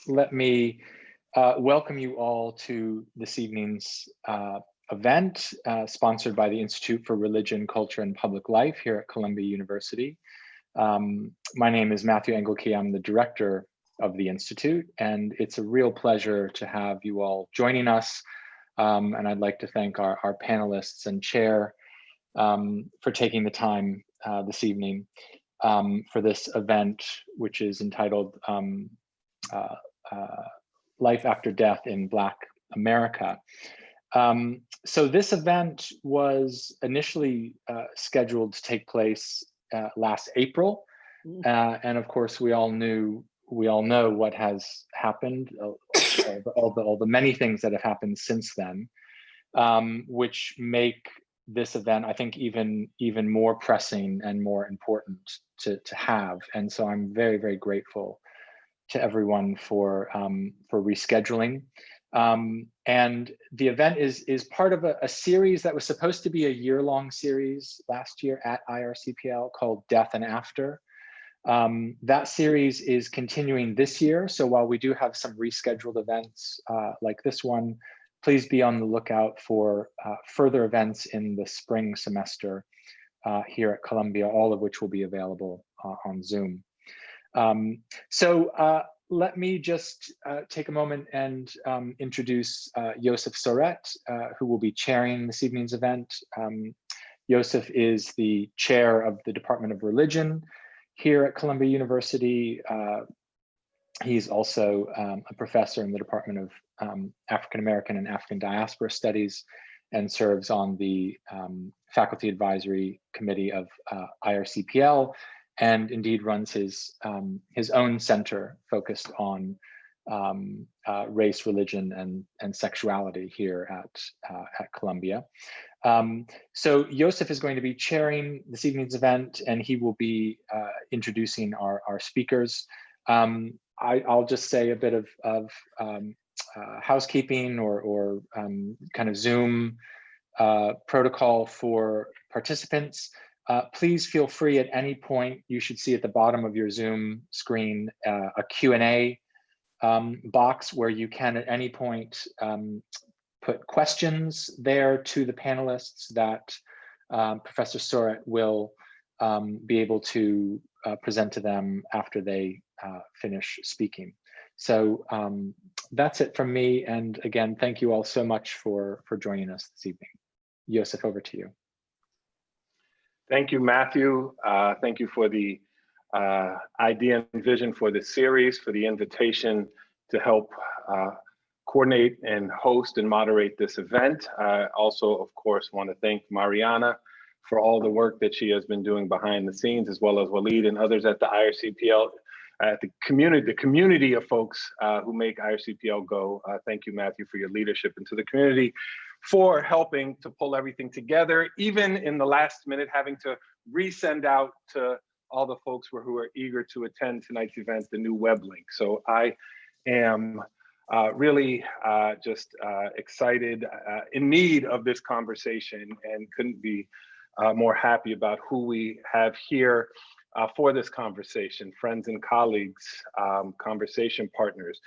Let me welcome you all to this evening's event sponsored by the Institute for Religion, Culture, and Public Life here at Columbia University. My name is Matthew Engelke. I'm the director of the Institute, and it's a real pleasure to have you all joining us. And I'd like to thank our panelists and chair for taking the time this evening for this event, which is entitled Life After Death in Black America. So this event was initially scheduled to take place last April, and of course we all know what has happened, all the many things that have happened since then, which make this event, I think, even more pressing and more important to have. And so I'm very, very grateful to everyone for rescheduling. And the event is part of a series that was supposed to be a year-long series last year at IRCPL called Death and After. That series is continuing this year. So while we do have some rescheduled events like this one, please be on the lookout for further events in the spring semester here at Columbia, all of which will be available on Zoom. So let me just take a moment and introduce Josef Sorett, who will be chairing this evening's event. Josef is the chair of the Department of Religion here at Columbia University. He's also a professor in the Department of African American and African Diaspora Studies, and serves on the Faculty Advisory Committee of IRCPL, and indeed runs his own center focused on race, religion, and sexuality here at Columbia. So Josef is going to be chairing this evening's event, and he will be introducing our speakers. I'll just say a bit of housekeeping or kind of Zoom protocol for participants. Please feel free at any point. You should see at the bottom of your Zoom screen a Q&A box where you can at any point put questions there to the panelists that Professor Sorett will be able to present to them after they finish speaking. So that's it from me. And again, thank you all so much for joining us this evening. Josef, over to you. Thank you, Matthew. Thank you for the idea and vision for this series, for the invitation to help coordinate and host and moderate this event. I also, of course, want to thank Mariana for all the work that she has been doing behind the scenes, as well as Walid and others at the IRCPL, at the community of folks who make IRCPL go. Thank you, Matthew, for your leadership, and to the community for helping to pull everything together, even in the last minute, having to resend out to all the folks who are eager to attend tonight's event the new web link. So I am really just excited, in need of this conversation, and couldn't be more happy about who we have here for this conversation, friends and colleagues, conversation partners.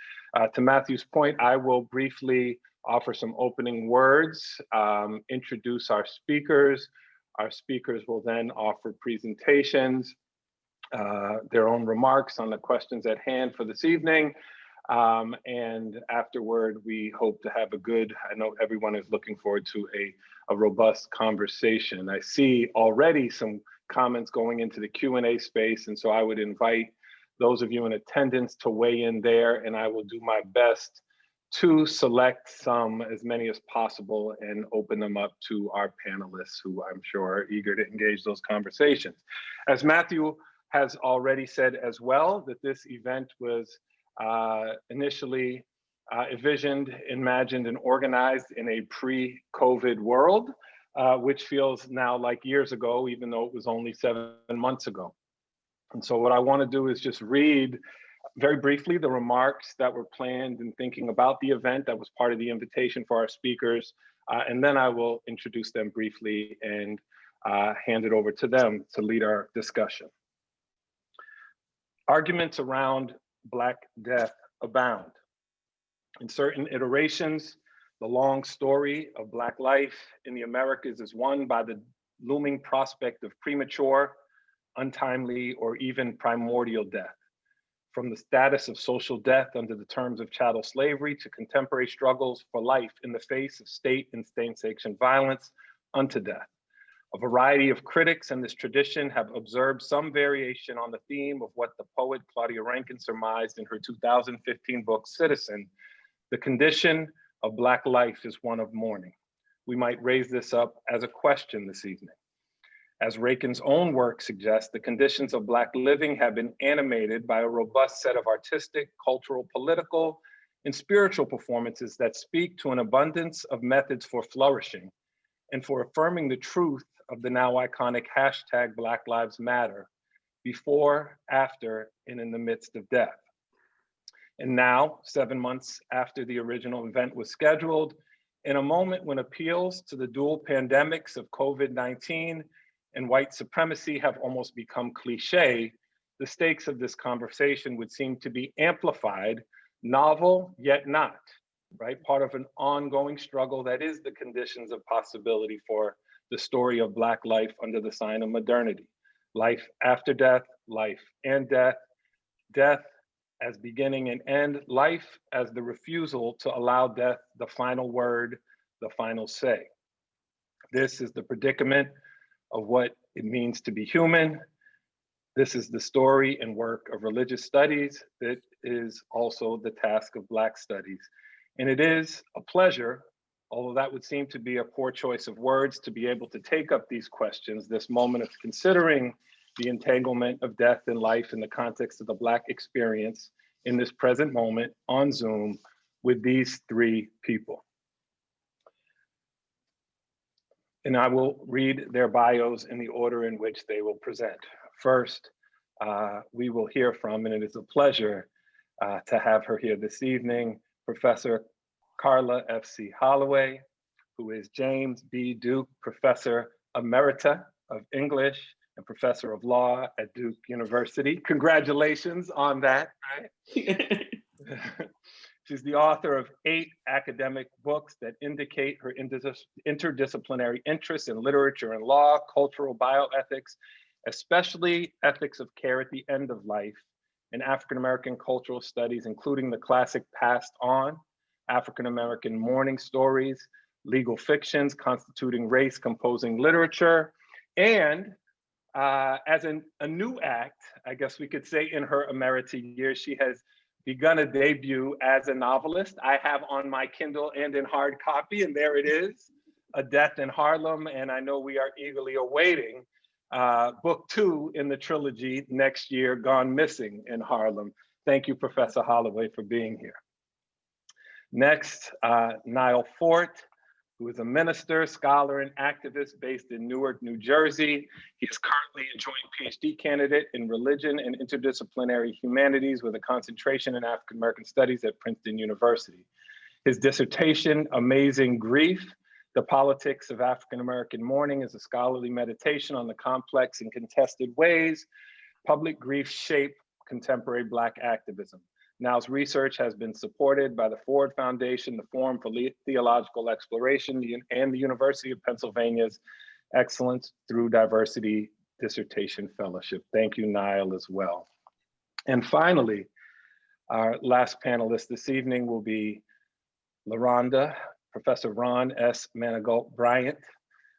To Matthew's point, I will briefly offer some opening words, introduce our speakers. Our speakers will then offer presentations, their own remarks on the questions at hand for this evening. And afterward, we hope to have I know everyone is looking forward to a robust conversation. I see already some comments going into the Q&A space, and so I would invite those of you in attendance to weigh in there, and I will do my best to select as many as possible, and open them up to our panelists, who I'm sure are eager to engage those conversations. As Matthew has already said as well, that this event was initially envisioned, imagined, and organized in a pre-COVID world, which feels now like years ago, even though it was only 7 months ago. And so what I want to do is just read very briefly the remarks that were planned in thinking about the event that was part of the invitation for our speakers, and then I will introduce them briefly and hand it over to them to lead our discussion. Arguments around Black death abound. In certain iterations, the long story of Black life in the Americas is won by the looming prospect of premature, untimely, or even primordial death. From the status of social death under the terms of chattel slavery to contemporary struggles for life in the face of state and state-sanctioned violence unto death. A variety of critics in this tradition have observed some variation on the theme of what the poet Claudia Rankine surmised in her 2015 book, Citizen. The condition of Black life is one of mourning. We might raise this up as a question this evening. As Rankine's own work suggests, the conditions of Black living have been animated by a robust set of artistic, cultural, political, and spiritual performances that speak to an abundance of methods for flourishing and for affirming the truth of the now iconic hashtag Black Lives Matter before, after, and in the midst of death. And now, 7 months after the original event was scheduled, in a moment when appeals to the dual pandemics of COVID-19 and white supremacy have almost become cliche, the stakes of this conversation would seem to be amplified, novel yet not, right? Part of an ongoing struggle that is the conditions of possibility for the story of Black life under the sign of modernity. Life after death, life and death, death as beginning and end, life as the refusal to allow death the final word, the final say. This is the predicament of what it means to be human. This is the story and work of religious studies. That is also the task of Black studies. And it is a pleasure, although that would seem to be a poor choice of words, to be able to take up these questions, this moment of considering the entanglement of death and life in the context of the Black experience in this present moment on Zoom with these three people. And I will read their bios in the order in which they will present. First, we will hear from, and it is a pleasure to have her here this evening, Professor Karla F.C. Holloway, who is James B. Duke Professor Emerita of English and Professor of Law at Duke University. Congratulations on that, right? She's the author of 8 academic books that indicate her interdisciplinary interests in literature and law, cultural bioethics, especially ethics of care at the end of life, and African-American cultural studies, including the classic Passed On, African-American mourning stories, legal fictions constituting race composing literature, and as a new act, I guess we could say in her emerita years, she has begun a debut as a novelist. I have on my Kindle and in hard copy, and there it is, A Death in Harlem, and I know we are eagerly awaiting book 2 in the trilogy next year, Gone Missing in Harlem. Thank you, Professor Holloway, for being here. Next, Nyle Fort, who is a minister, scholar, and activist based in Newark, New Jersey. He is currently a joint PhD candidate in religion and interdisciplinary humanities with a concentration in African American studies at Princeton University. His dissertation, Amazing Grief, The Politics of African American Mourning, is a scholarly meditation on the complex and contested ways public grief shape contemporary Black activism. Now's research has been supported by the Ford Foundation, the Forum for Theological Exploration, and the University of Pennsylvania's Excellence Through Diversity Dissertation Fellowship. Thank you, Nyle, as well. And finally, our last panelist this evening will be LaRonda, Professor Rhon S. Manigault-Bryant,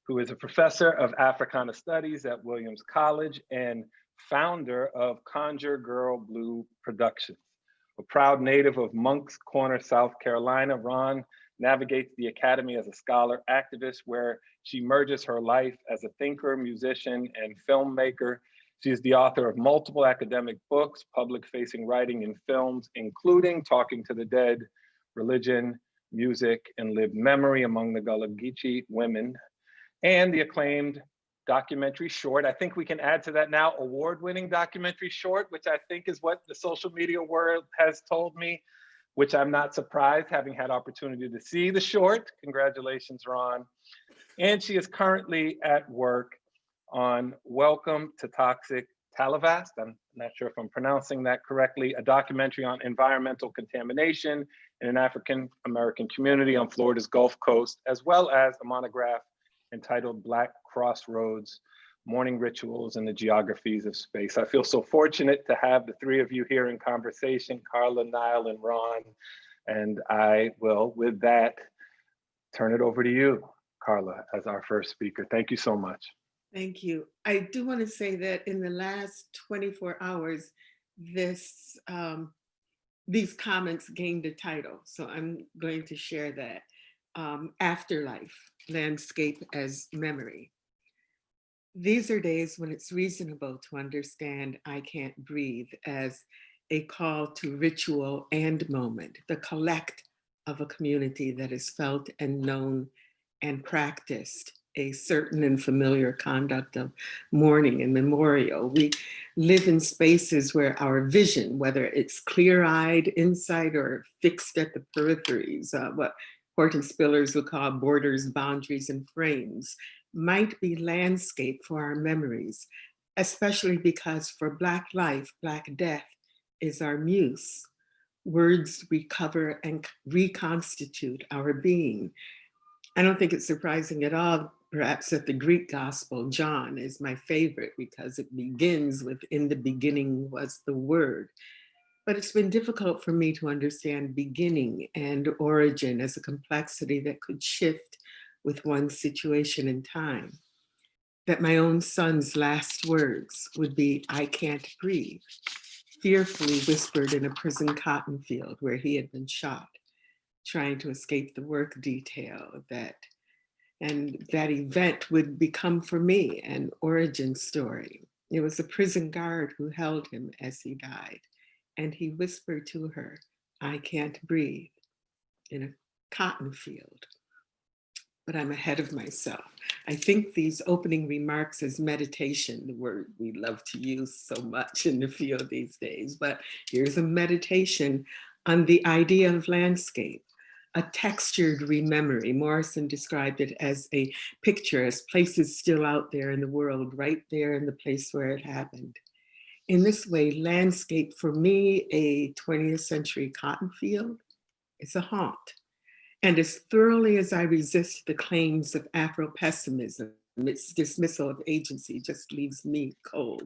who is a professor of Africana Studies at Williams College and founder of Conjure Girl Blue Productions. A proud native of Moncks Corner, South Carolina, Rhon navigates the academy as a scholar activist where she merges her life as a thinker, musician, and filmmaker. She is the author of multiple academic books, public-facing writing and films, including Talking to the Dead, Religion, Music, and Lived Memory Among the Gullah Geechee Women, and the acclaimed documentary short. I think we can add to that now, award-winning documentary short, which I think is what the social media world has told me, which I'm not surprised, having had opportunity to see the short. Congratulations, Rhon. And she is currently at work on Welcome to Toxic Talavast, I'm not sure if I'm pronouncing that correctly, a documentary on environmental contamination in an African-American community on Florida's Gulf Coast, as well as a monograph entitled Black Crossroads, Mourning Rituals and the Geographies of Space. I feel so fortunate to have the three of you here in conversation, Karla, Nyle, and Rhon. And I will, with that, turn it over to you, Karla, as our first speaker. Thank you so much. Thank you. I do want to say that in the last 24 hours, these comments gained a title. So I'm going to share that. Afterlife, Landscape as Memory. These are days when it's reasonable to understand I Can't Breathe as a call to ritual and moment, the collect of a community that is felt and known and practiced a certain and familiar conduct of mourning and memorial. We live in spaces where our vision, whether it's clear-eyed insight or fixed at the peripheries, what Horton Spillers would call borders, boundaries, and frames, might be landscape for our memories, especially because for Black life, Black death is our muse. Words recover and reconstitute our being. I don't think it's surprising at all, perhaps, that the Greek gospel, John, is my favorite because it begins with, in the beginning was the word. But it's been difficult for me to understand beginning and origin as a complexity that could shift with one's situation in time. That my own son's last words would be, I can't breathe, fearfully whispered in a prison cotton field where he had been shot, trying to escape the work detail and that event would become for me an origin story. It was a prison guard who held him as he died, and he whispered to her, I can't breathe, in a cotton field. But I'm ahead of myself. I think these opening remarks as meditation, the word we love to use so much in the field these days, but here's a meditation on the idea of landscape, a textured rememory. Morrison described it as a picture, as places still out there in the world, right there in the place where it happened. In this way, landscape for me, a 20th century cotton field, it's a haunt. And as thoroughly as I resist the claims of Afro-pessimism, its dismissal of agency just leaves me cold.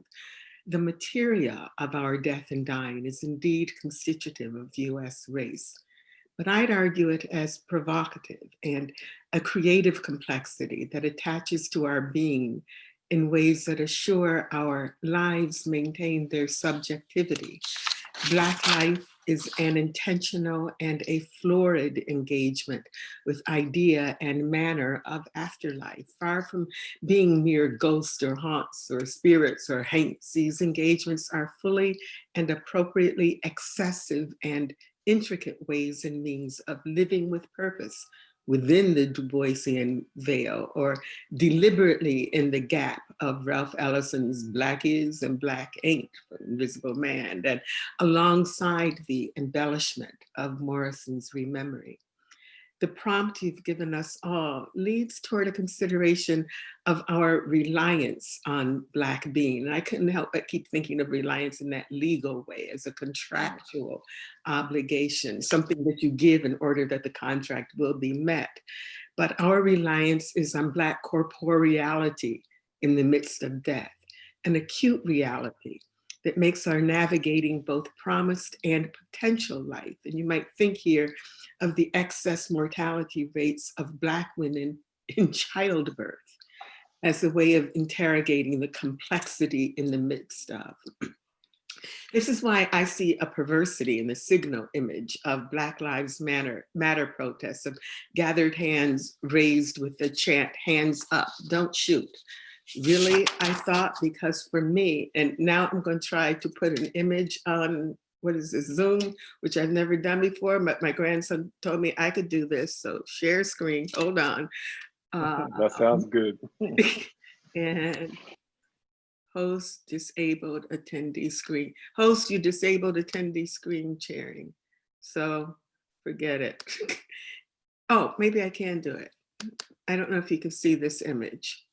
The materia of our death and dying is indeed constitutive of US race, but I'd argue it as provocative and a creative complexity that attaches to our being in ways that assure our lives maintain their subjectivity. Black life is an intentional and a florid engagement with idea and manner of afterlife. Far from being mere ghosts or haunts or spirits or haints, these engagements are fully and appropriately excessive and intricate ways and means of living with purpose within the Du Boisian veil, or deliberately in the gap of Ralph Ellison's Black is and Black ain't, Invisible Man, and alongside the embellishment of Morrison's rememory. The prompt you've given us all leads toward a consideration of our reliance on Black being. And I couldn't help but keep thinking of reliance in that legal way, as a contractual obligation, something that you give in order that the contract will be met. But our reliance is on Black corporeality in the midst of death, an acute reality that makes our navigating both promised and potential life. And you might think here of the excess mortality rates of Black women in childbirth as a way of interrogating the complexity in the midst of. This is why I see a perversity in the signal image of Black Lives Matter protests, of gathered hands raised with the chant, hands up, don't shoot. Really, I thought, because for me, and now I'm going to try to put an image on, what is this, Zoom, which I've never done before, but my grandson told me I could do this, so share screen, hold on. That sounds good. And host disabled attendee screen. Host, you disabled attendee screen sharing. So forget it. Oh, maybe I can do it. I don't know if you can see this image.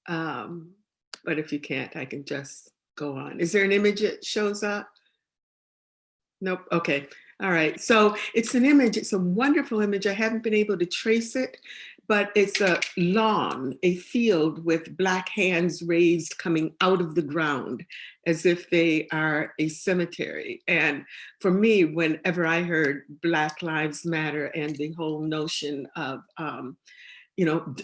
But if you can't, I can just go on. Is there an image that shows up? Nope. Okay. All right. So it's an image. It's a wonderful image. I haven't been able to trace it, but it's a lawn, a field with black hands raised coming out of the ground as if they are a cemetery. And for me, whenever I heard Black Lives Matter and the whole notion of, you know,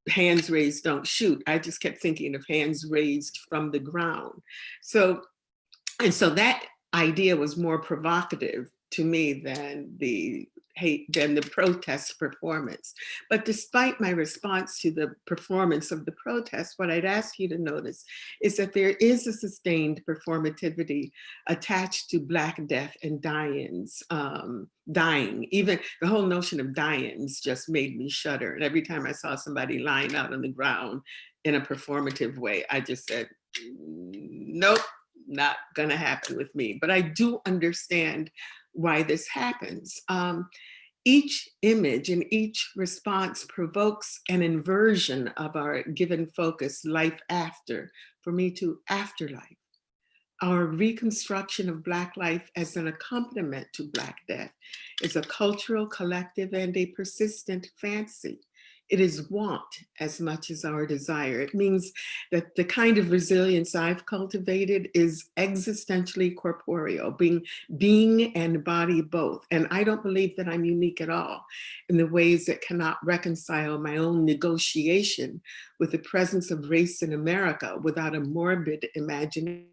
hands raised don't shoot, I just kept thinking of hands raised from the ground. So that idea was more provocative to me than the protest performance. But despite my response to the performance of the protest, what I'd ask you to notice is that there is a sustained performativity attached to Black death and dying. Even the whole notion of dyings just made me shudder. And every time I saw somebody lying out on the ground in a performative way, I just said, nope, not gonna happen with me. But I do understand why this happens. Each image and each response provokes an inversion of our given focus, life after, for me to afterlife. Our reconstruction of Black life as an accompaniment to Black death is a cultural, collective, and a persistent fancy. It is want as much as our desire. It means that the kind of resilience I've cultivated is existentially corporeal, being and body both. And I don't believe that I'm unique at all in the ways that cannot reconcile my own negotiation with the presence of race in America without a morbid imagination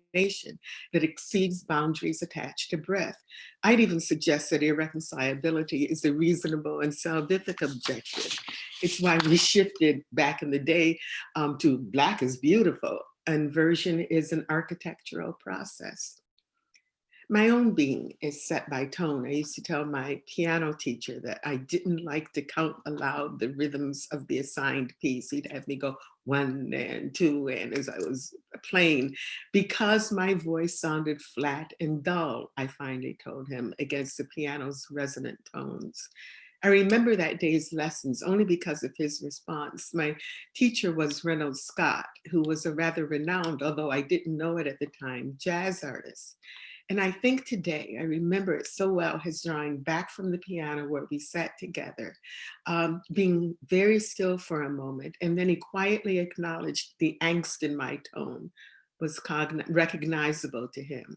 that exceeds boundaries attached to breath. I'd even suggest that irreconcilability is a reasonable and salvific objective. It's why we shifted back in the day to Black is beautiful. Inversion is an architectural process. My own being is set by tone. I used to tell my piano teacher that I didn't like to count aloud the rhythms of the assigned piece. He'd have me go 1 and 2 and as I was playing, because my voice sounded flat and dull, I finally told him, against the piano's resonant tones. I remember that day's lessons only because of his response. My teacher was Reynolds Scott, who was a rather renowned, although I didn't know it at the time, jazz artist. And I think today, I remember it so well, his drawing back from the piano where we sat together, being very still for a moment, and then he quietly acknowledged the angst in my tone was recognizable to him.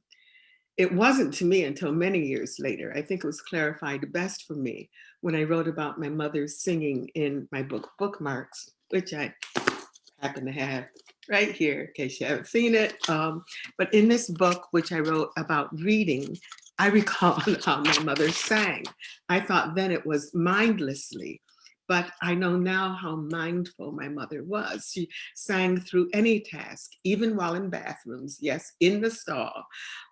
It wasn't to me until many years later. I think it was clarified best for me when I wrote about my mother's singing in my book, Bookmarks, which I happen to have right here in case you haven't seen it. But in this book, which I wrote about reading, I recall how my mother sang. I thought then it was mindlessly, but I know now how mindful my mother was. She sang through any task, even while in bathrooms, yes, in the stall,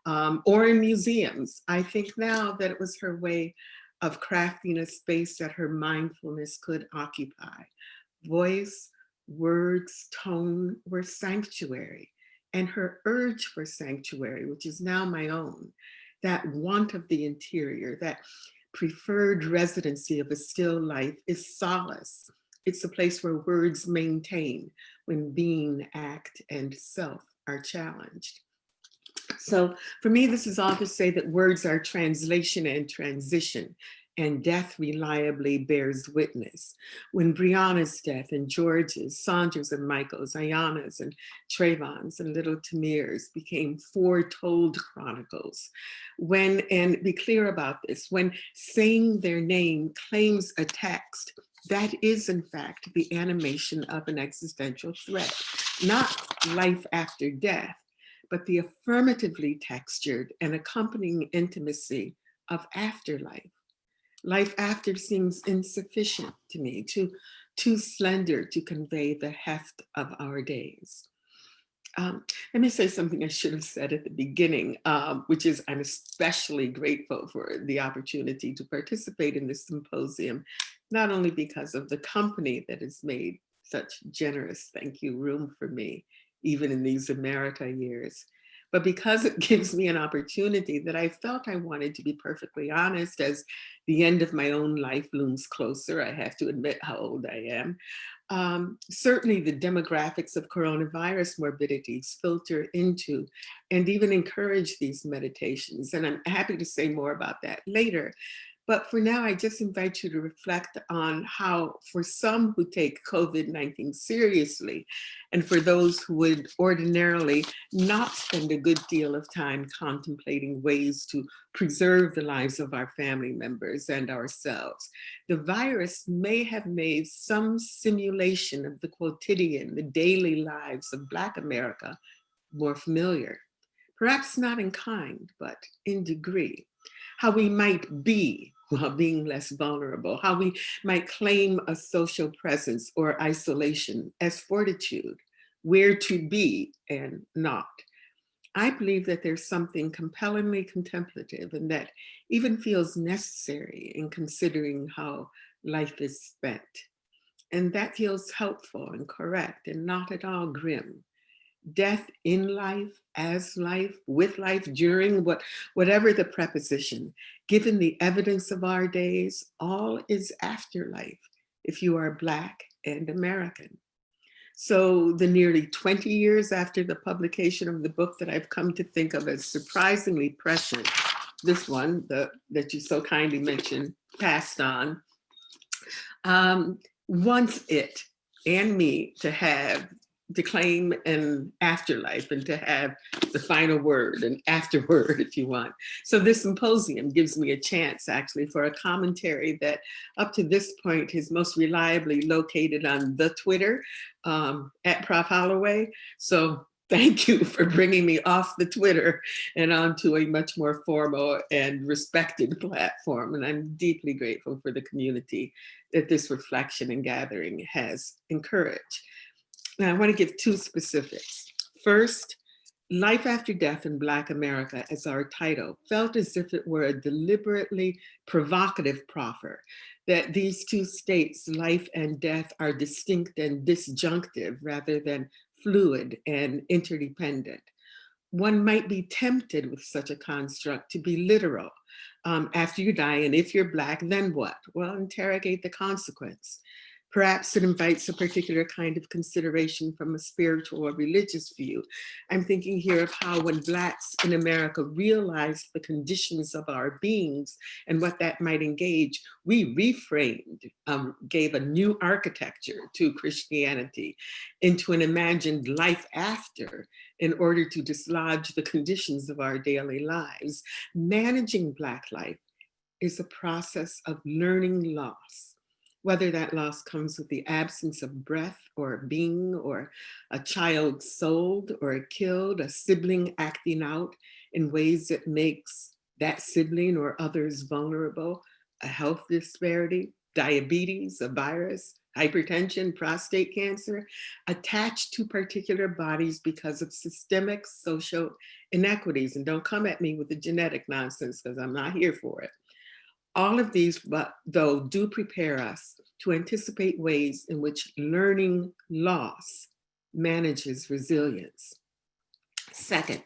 or in museums. I think now that it was her way of crafting a space that her mindfulness could occupy. Voice, words, tone were sanctuary, and her urge for sanctuary, which is now my own, that want of the interior, that preferred residency of a still life is solace. It's a place where words maintain when being, act, and self are challenged. So for me, this is all to say that words are translation and transition, and death reliably bears witness. When Brianna's death and George's, Sandra's and Michael's, Ayana's and Trayvon's and little Tamir's became foretold chronicles. When, and be clear about this, when saying their name claims a text, that is in fact the animation of an existential threat, not life after death, but the affirmatively textured and accompanying intimacy of afterlife. Life after seems insufficient to me, too slender to convey the heft of our days. Let me say something I should have said at the beginning, which is I'm especially grateful for the opportunity to participate in this symposium, not only because of the company that has made such generous thank you room for me, even in these America years, but because it gives me an opportunity that I felt I wanted to be perfectly honest as the end of my own life looms closer. I have to admit how old I am. Certainly the demographics of coronavirus morbidities filter into and even encourage these meditations. And I'm happy to say more about that later. But for now, I just invite you to reflect on how, for some who take COVID-19 seriously, and for those who would ordinarily not spend a good deal of time contemplating ways to preserve the lives of our family members and ourselves, the virus may have made some simulation of the quotidian, the daily lives of Black America more familiar. Perhaps not in kind, but in degree. How we might be while being less vulnerable, how we might claim a social presence or isolation as fortitude, where to be and not. I believe that there's something compellingly contemplative and that even feels necessary in considering how life is spent. And that feels helpful and correct and not at all grim. Death in life, as life, with life, during, whatever the preposition, given the evidence of our days, all is afterlife if you are Black and American. So the nearly 20 years after the publication of the book that I've come to think of as surprisingly prescient, this one that you so kindly mentioned, Passed On, wants it and me to claim an afterlife and to have the final word, an afterword, if you want. So this symposium gives me a chance actually for a commentary that up to this point is most reliably located on the Twitter at Prof. Holloway. So thank you for bringing me off the Twitter and onto a much more formal and respected platform. And I'm deeply grateful for the community that this reflection and gathering has encouraged. Now, I want to give two specifics. First, Life After Death in Black America, as our title, felt as if it were a deliberately provocative proffer, that these two states, life and death, are distinct and disjunctive rather than fluid and interdependent. One might be tempted with such a construct to be literal. After you die, and if you're Black, then what? Well, interrogate the consequence. Perhaps it invites a particular kind of consideration from a spiritual or religious view. I'm thinking here of how when Blacks in America realized the conditions of our beings and what that might engage, we reframed, gave a new architecture to Christianity into an imagined life after in order to dislodge the conditions of our daily lives. Managing Black life is a process of learning loss. Whether that loss comes with the absence of breath or being, or a child sold or killed, a sibling acting out in ways that makes that sibling or others vulnerable, a health disparity, diabetes, a virus, hypertension, prostate cancer, attached to particular bodies because of systemic social inequities. And don't come at me with the genetic nonsense because I'm not here for it. All of these, though, do prepare us to anticipate ways in which learning loss manages resilience. Second,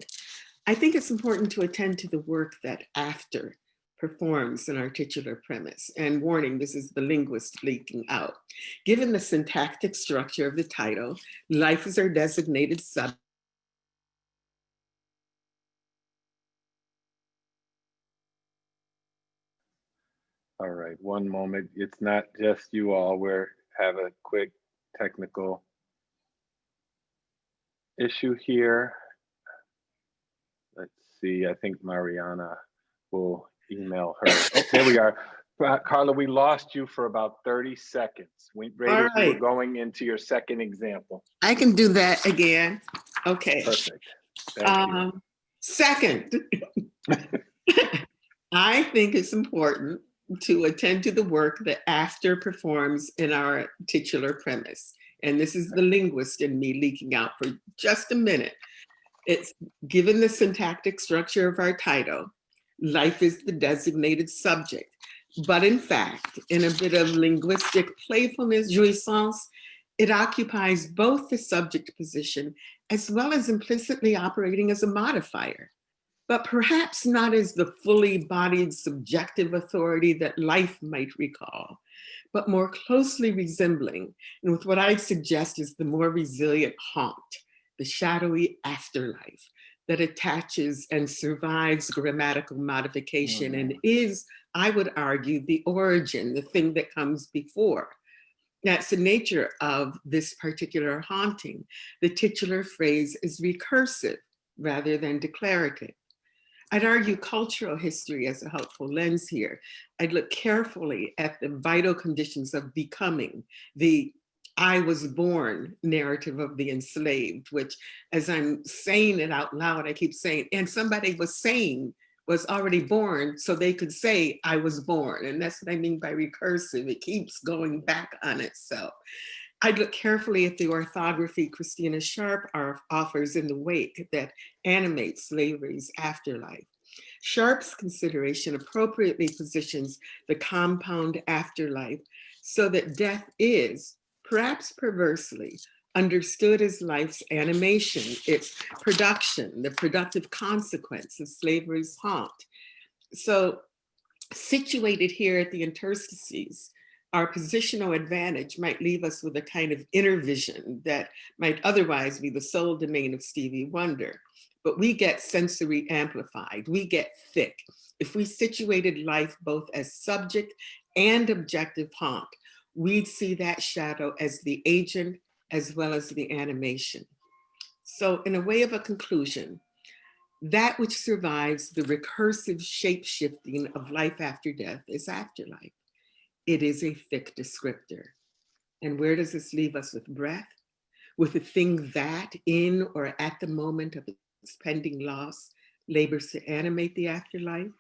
I think it's important to attend to the work that after performs in our titular premise. And warning, this is the linguist leaking out. Given the syntactic structure of the title, life is our designated subject. All right, one moment. It's not just you all. We have a quick technical issue here. Let's see, I think Mariana will email her. Oh, there we are. Karla, we lost you for about 30 seconds. We were going into your second example. I can do that again. Okay. Perfect. Thank you. Second, I think it's important to attend to the work that after performs in our titular premise. And this is the linguist in me leaking out for just a minute. It's given the syntactic structure of our title, life is the designated subject. But in fact, in a bit of linguistic playfulness, jouissance, it occupies both the subject position as well as implicitly operating as a modifier, but perhaps not as the fully bodied subjective authority that life might recall. but more closely resembling, and with what I'd suggest is the more resilient haunt, the shadowy afterlife that attaches and survives grammatical modification and is, I would argue, the origin, the thing that comes before. That's the nature of this particular haunting. The titular phrase is recursive rather than declarative. I'd argue cultural history as a helpful lens here. I'd look carefully at the vital conditions of becoming, the I was born narrative of the enslaved, which as I'm saying it out loud, I keep saying, and somebody was saying, was already born so they could say I was born. And that's what I mean by recursive. It keeps going back on itself. I'd look carefully at the orthography Christina Sharp offers in the wake that animates slavery's afterlife. Sharp's consideration appropriately positions the compound afterlife so that death is, perhaps perversely, understood as life's animation, its production, the productive consequence of slavery's haunt. So situated here at the interstices, our positional advantage might leave us with a kind of inner vision that might otherwise be the sole domain of Stevie Wonder. But we get sensory amplified, we get thick. If we situated life both as subject and objective haunt, we'd see that shadow as the agent as well as the animation. So in a way of a conclusion, that which survives the recursive shape-shifting of life after death is afterlife. It is a thick descriptor. And where does this leave us with breath? With a thing that in or at the moment of its pending loss labors to animate the afterlife?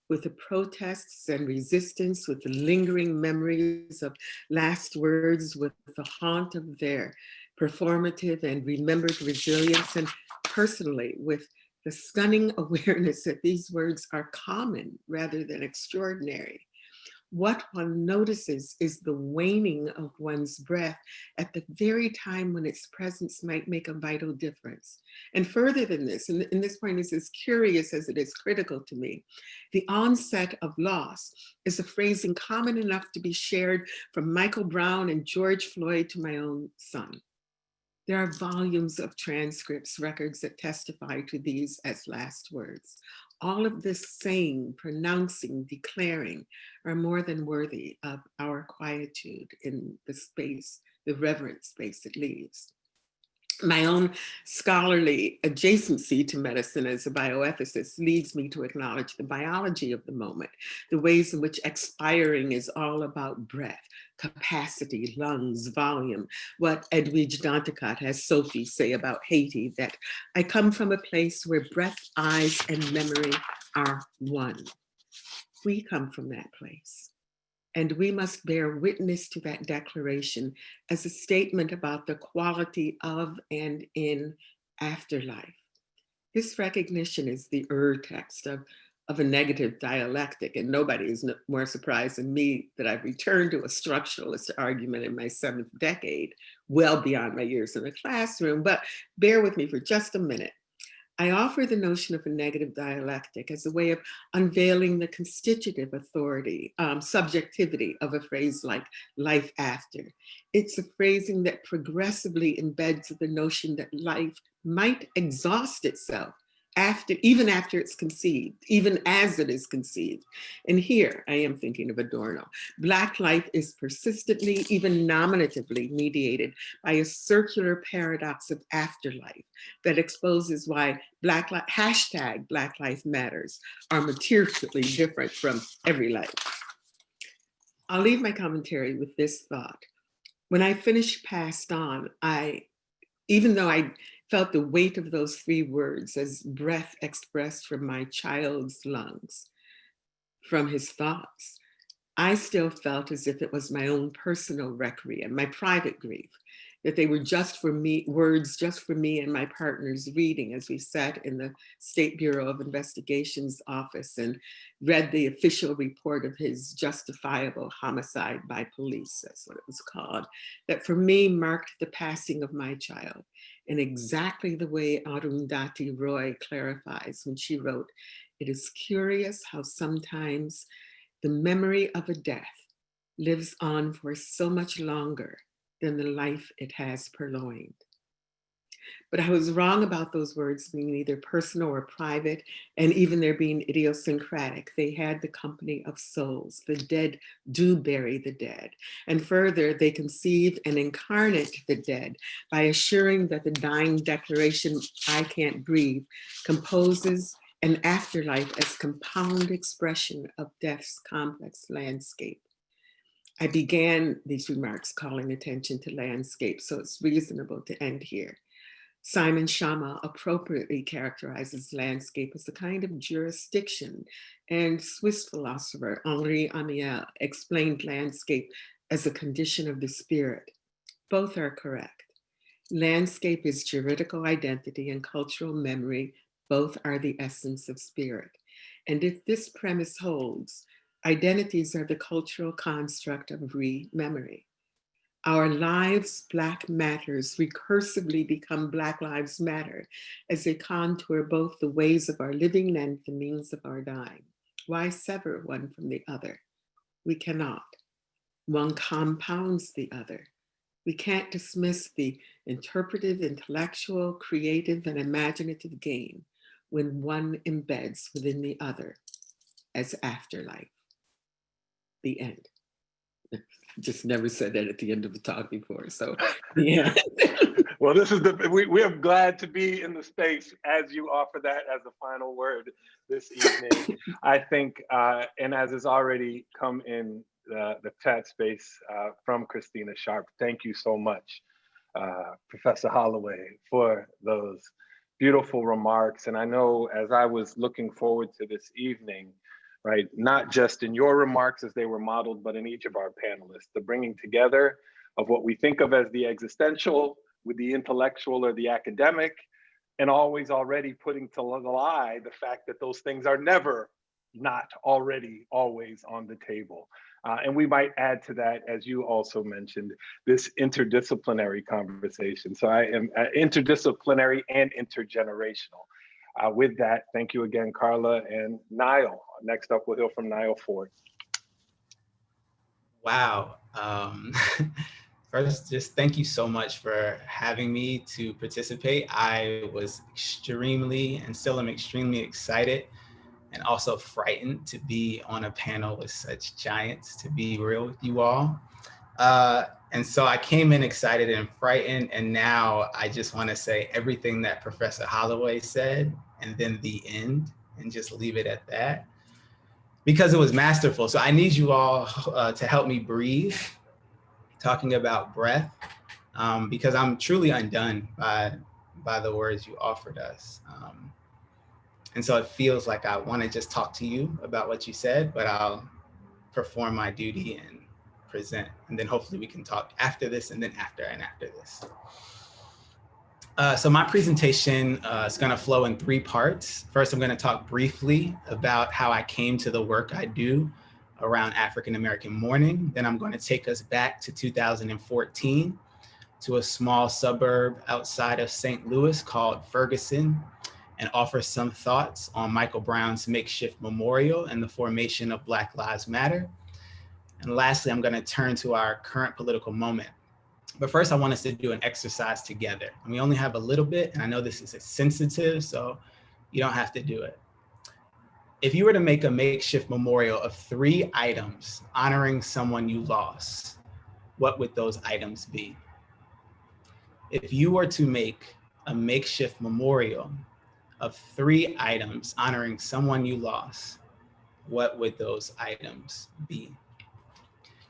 With the protests and resistance, with the lingering memories of last words, with the haunt of their performative and remembered resilience, and personally with the stunning awareness that these words are common rather than extraordinary. What one notices is the waning of one's breath at the very time when its presence might make a vital difference. And further than this, and this point is as curious as it is critical to me, the onset of loss is a phrasing common enough to be shared from Michael Brown and George Floyd to my own son. There are volumes of transcripts, records that testify to these as last words. All of this saying, pronouncing, declaring are more than worthy of our quietude in the space, the reverent space it leaves. My own scholarly adjacency to medicine as a bioethicist leads me to acknowledge the biology of the moment, the ways in which expiring is all about breath, capacity, lungs, volume, what Edwidge Danticat has Sophie say about Haiti, that I come from a place where breath, eyes, and memory are one. We come from that place. And we must bear witness to that declaration as a statement about the quality of and in afterlife. This recognition is the text of a negative dialectic, and nobody is more surprised than me that I've returned to a structuralist argument in my 7th decade, well beyond my years in the classroom, but bear with me for just a minute. I offer the notion of a negative dialectic as a way of unveiling the constitutive authority, subjectivity of a phrase like life after. It's a phrasing that progressively embeds the notion that life might exhaust itself even after it's conceived, even as it is conceived. And here I am thinking of Adorno. Black life is persistently, even nominatively mediated by a circular paradox of afterlife that exposes why Black Lives Matters are materially different from every life. I'll leave my commentary with this thought. When I finished Passed On, even though I felt the weight of those 3 words as breath expressed from my child's lungs, from his thoughts, I still felt as if it was my own personal requiem, my private grief, that they were just for me, words just for me and my partner's reading as we sat in the State Bureau of Investigation's office and read the official report of his justifiable homicide by police, that's what it was called, that for me marked the passing of my child in exactly the way Arundhati Roy clarifies when she wrote, "It is curious how sometimes the memory of a death lives on for so much longer than the life it has purloined. But I was wrong about those words being either personal or private, and even their being idiosyncratic. They had the company of souls. The dead do bury the dead. And further, they conceive and incarnate the dead by assuring that the dying declaration, I can't breathe, composes an afterlife as compound expression of death's complex landscape. I began these remarks calling attention to landscape, so it's reasonable to end here. Simon Schama appropriately characterizes landscape as a kind of jurisdiction, and Swiss philosopher Henri Amiel explained landscape as a condition of the spirit. Both are correct. Landscape is juridical identity and cultural memory. Both are the essence of spirit. And if this premise holds, identities are the cultural construct of re-memory. Our lives, Black matters, recursively become Black Lives Matter as they contour both the ways of our living and the means of our dying. Why sever one from the other? We cannot. One compounds the other. We can't dismiss the interpretive, intellectual, creative, and imaginative game when one embeds within the other as afterlife. The end. Just never said that at the end of the talk before, so yeah. Well, we are glad to be in the space as you offer that as a final word this evening. I think, and as has already come in the chat space from Christina Sharp, thank you so much, Professor Holloway, for those beautiful remarks. And I know as I was looking forward to this evening, right, not just in your remarks as they were modeled, but in each of our panelists, the bringing together of what we think of as the existential with the intellectual or the academic, and always already putting to the lie the fact that those things are never not already always on the table. And we might add to that, as you also mentioned, this interdisciplinary conversation. So I am interdisciplinary and intergenerational. With that, thank you again, Karla and Nyle. Next up, we'll hear from Nyle Ford. Wow. First, just thank you so much for having me to participate. I was extremely, and still am extremely excited and also frightened to be on a panel with such giants, to be real with you all. And so I came in excited and frightened, and now I just want to say everything that Professor Holloway said, and then the end, and just leave it at that, because it was masterful. So I need you all to help me breathe, talking about breath, because I'm truly undone by the words you offered us. And so it feels like I want to just talk to you about what you said, but I'll perform my duty and present, and then hopefully we can talk after this, and then after this. So my presentation is going to flow in 3 parts. First, I'm going to talk briefly about how I came to the work I do around African American mourning. Then I'm going to take us back to 2014 to a small suburb outside of St. Louis called Ferguson, and offer some thoughts on Michael Brown's makeshift memorial and the formation of Black Lives Matter. And lastly, I'm going to turn to our current political moment. But first, I want us to do an exercise together. And we only have a little bit, and I know this is sensitive, so you don't have to do it. If you were to make a makeshift memorial of 3 items honoring someone you lost, what would those items be? If you were to make a makeshift memorial of 3 items honoring someone you lost, what would those items be?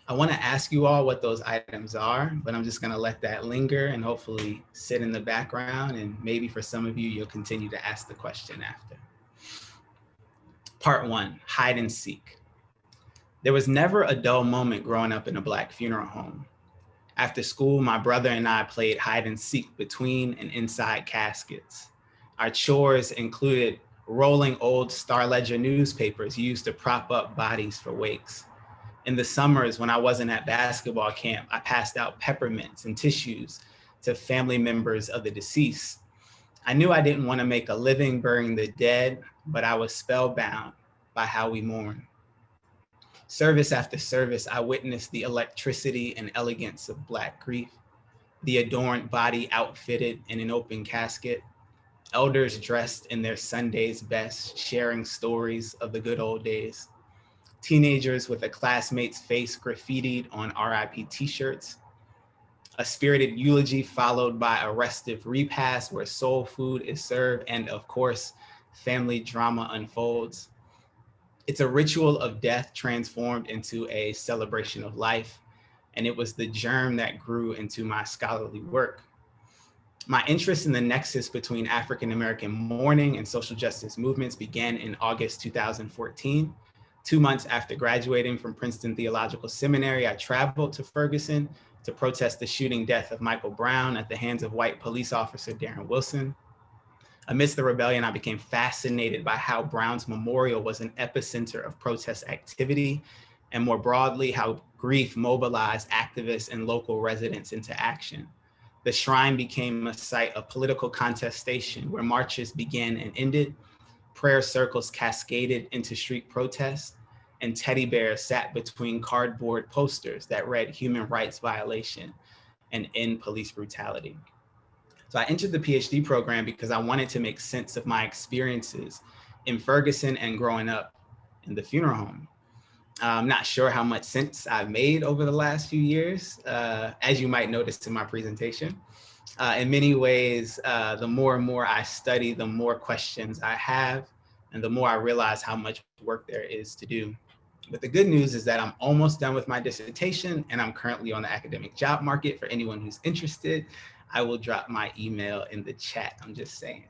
I want to ask you all what those items are, but I'm just going to let that linger and hopefully sit in the background, and maybe for some of you, you'll continue to ask the question after. Part 1, hide and seek. There was never a dull moment growing up in a Black funeral home. After school, my brother and I played hide and seek between and inside caskets. Our chores included rolling old Star Ledger newspapers used to prop up bodies for wakes. In the summers when I wasn't at basketball camp, I passed out peppermints and tissues to family members of the deceased. I knew I didn't want to make a living burying the dead, but I was spellbound by how we mourn. Service after service, I witnessed the electricity and elegance of Black grief, the adorned body outfitted in an open casket, elders dressed in their Sunday's best, sharing stories of the good old days, teenagers with a classmate's face graffitied on RIP t-shirts, a spirited eulogy followed by a restive repast where soul food is served, and of course, family drama unfolds. It's a ritual of death transformed into a celebration of life, and it was the germ that grew into my scholarly work. My interest in the nexus between African-American mourning and social justice movements began in August 2014. 2 months after graduating from Princeton Theological Seminary, I traveled to Ferguson to protest the shooting death of Michael Brown at the hands of white police officer Darren Wilson. Amidst the rebellion, I became fascinated by how Brown's memorial was an epicenter of protest activity, and more broadly, how grief mobilized activists and local residents into action. The shrine became a site of political contestation where marches began and ended, prayer circles cascaded into street protests, and teddy bears sat between cardboard posters that read human rights violation and end police brutality. So I entered the PhD program because I wanted to make sense of my experiences in Ferguson and growing up in the funeral home. I'm not sure how much sense I've made over the last few years, as you might notice in my presentation. In many ways, the more and more I study, the more questions I have, and the more I realize how much work there is to do. But the good news is that I'm almost done with my dissertation, and I'm currently on the academic job market. For anyone who's interested, I will drop my email in the chat, I'm just saying.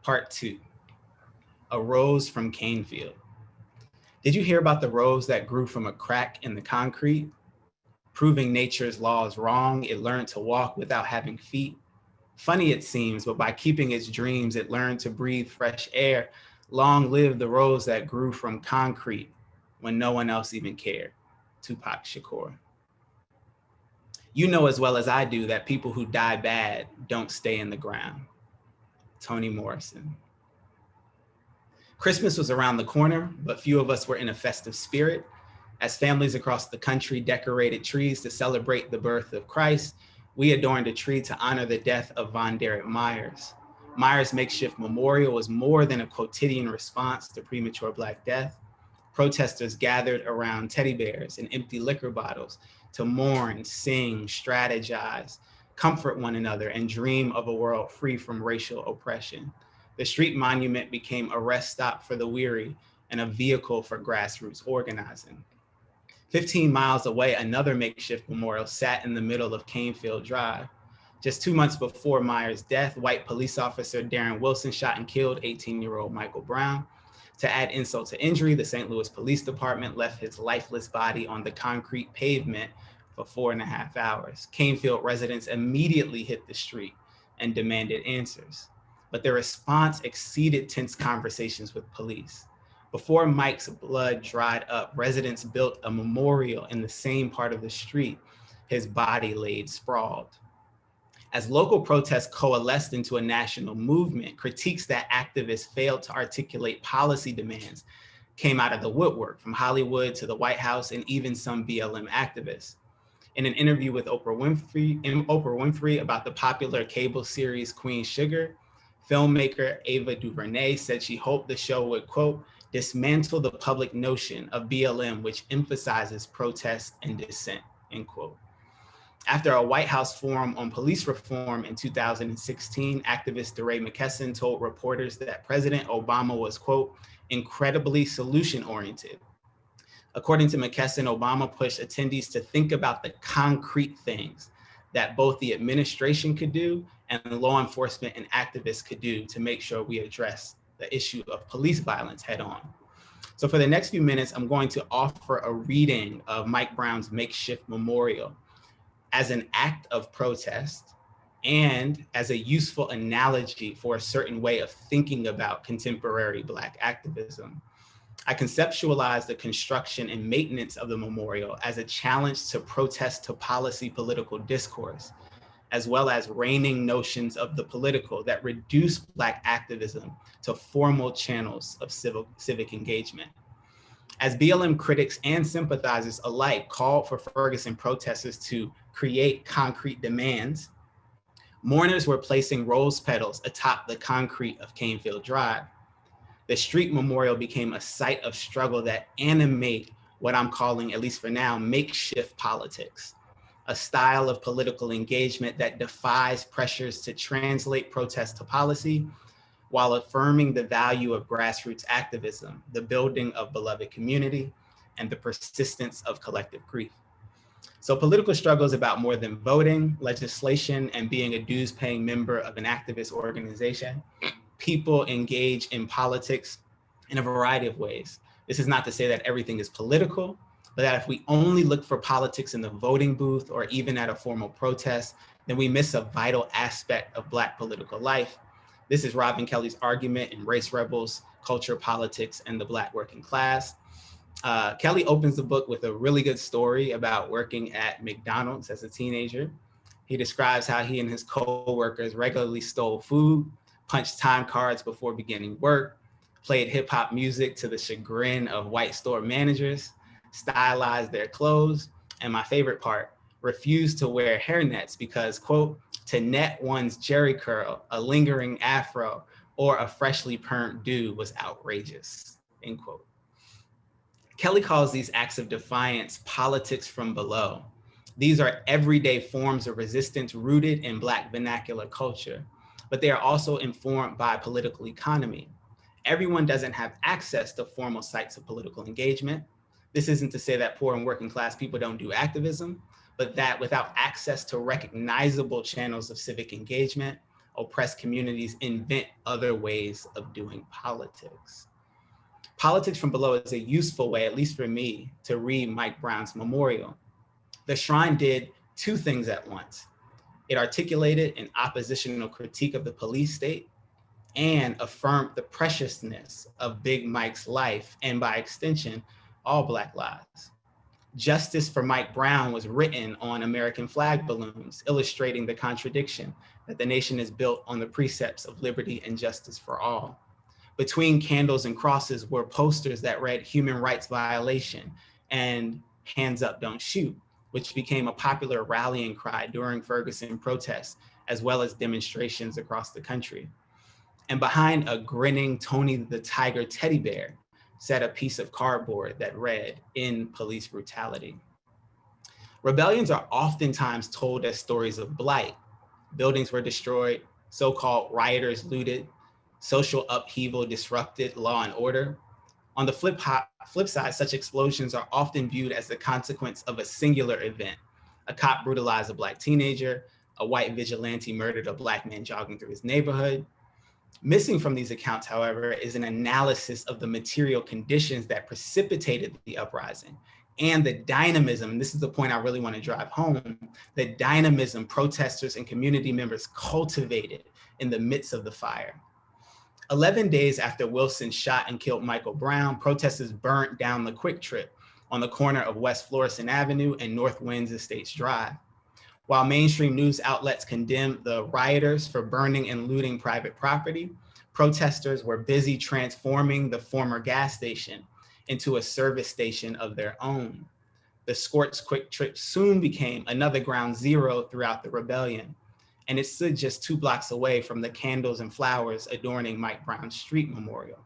Part 2, a rose from Canefield. Did you hear about the rose that grew from a crack in the concrete? Proving nature's laws wrong, it learned to walk without having feet. Funny it seems, but by keeping its dreams, it learned to breathe fresh air. Long live the rose that grew from concrete when no one else even cared. Tupac Shakur. You know as well as I do that people who die bad don't stay in the ground. Toni Morrison. Christmas was around the corner, but few of us were in a festive spirit. As families across the country decorated trees to celebrate the birth of Christ, we adorned a tree to honor the death of Von Derek Myers. Myers' makeshift memorial was more than a quotidian response to premature Black death. Protesters gathered around teddy bears and empty liquor bottles to mourn, sing, strategize, comfort one another, and dream of a world free from racial oppression. The street monument became a rest stop for the weary and a vehicle for grassroots organizing. 15 miles away, another makeshift memorial sat in the middle of Canefield Drive. Just 2 months before Myers' death, white police officer Darren Wilson shot and killed 18-year-old Michael Brown. To add insult to injury, the St. Louis Police Department left his lifeless body on the concrete pavement for 4.5 hours. Canefield residents immediately hit the street and demanded answers, but their response exceeded tense conversations with police. Before Mike's blood dried up, residents built a memorial in the same part of the street his body laid sprawled. As local protests coalesced into a national movement, critiques that activists failed to articulate policy demands came out of the woodwork, from Hollywood to the White House and even some BLM activists. In an interview with Oprah Winfrey about the popular cable series Queen Sugar, filmmaker Ava DuVernay said she hoped the show would, quote, dismantle the public notion of BLM, which emphasizes protest and dissent, end quote. After a White House forum on police reform in 2016, activist DeRay McKesson told reporters that President Obama was, quote, incredibly solution-oriented. According to McKesson, Obama pushed attendees to think about the concrete things that both the administration could do and law enforcement and activists could do to make sure we address the issue of police violence head on. So for the next few minutes, I'm going to offer a reading of Mike Brown's makeshift memorial as an act of protest and as a useful analogy for a certain way of thinking about contemporary Black activism. I conceptualize the construction and maintenance of the memorial as a challenge to protest to policy political discourse, as well as reigning notions of the political that reduce Black activism to formal channels of civic engagement. As BLM critics and sympathizers alike called for Ferguson protesters to create concrete demands, mourners were placing rose petals atop the concrete of Canefield Drive. The street memorial became a site of struggle that animate what I'm calling, at least for now, makeshift politics, a style of political engagement that defies pressures to translate protest to policy while affirming the value of grassroots activism, the building of beloved community, and the persistence of collective grief. So political struggle is about more than voting, legislation, and being a dues-paying member of an activist organization. People engage in politics in a variety of ways. This is not to say that everything is political, but that if we only look for politics in the voting booth or even at a formal protest, then we miss a vital aspect of Black political life. This is Robin Kelley's argument in Race Rebels, Culture, Politics, and the Black Working Class. Kelley opens the book with a really good story about working at McDonald's as a teenager. He describes how he and his co-workers regularly stole food, punched time cards before beginning work, played hip hop music to the chagrin of white store managers, stylized their clothes, and my favorite part, refused to wear hairnets because, quote, to net one's jerry curl, a lingering afro, or a freshly permed do was outrageous, end quote. Kelley calls these acts of defiance politics from below. These are everyday forms of resistance rooted in Black vernacular culture, but they are also informed by political economy. Everyone doesn't have access to formal sites of political engagement. This isn't to say that poor and working class people don't do activism, but that without access to recognizable channels of civic engagement, oppressed communities invent other ways of doing politics. Politics from below is a useful way, at least for me, to read Mike Brown's memorial. The shrine did two things at once. It articulated an oppositional critique of the police state and affirmed the preciousness of Big Mike's life, and by extension, all Black lives. Justice for Mike Brown was written on American flag balloons, illustrating the contradiction that the nation is built on the precepts of liberty and justice for all. Between candles and crosses were posters that read human rights violation and hands up, don't shoot, which became a popular rallying cry during Ferguson protests, as well as demonstrations across the country. And behind a grinning Tony the Tiger teddy bear sat a piece of cardboard that read, "In police brutality." Rebellions are oftentimes told as stories of blight. Buildings were destroyed, so-called rioters looted, social upheaval disrupted law and order. On the flip side, such explosions are often viewed as the consequence of a singular event. A cop brutalized a Black teenager, a white vigilante murdered a Black man jogging through his neighborhood. Missing from these accounts, however, is an analysis of the material conditions that precipitated the uprising and the dynamism, and this is the point I really want to drive home, the dynamism protesters and community members cultivated in the midst of the fire. 11 days after Wilson shot and killed Michael Brown, protesters burnt down the Quick Trip on the corner of West Florissant Avenue and North Winds Estates Drive. While mainstream news outlets condemned the rioters for burning and looting private property, protesters were busy transforming the former gas station into a service station of their own. The Squirt's Quick Trip soon became another ground zero throughout the rebellion, and it stood just 2 blocks away from the candles and flowers adorning Mike Brown's street memorial.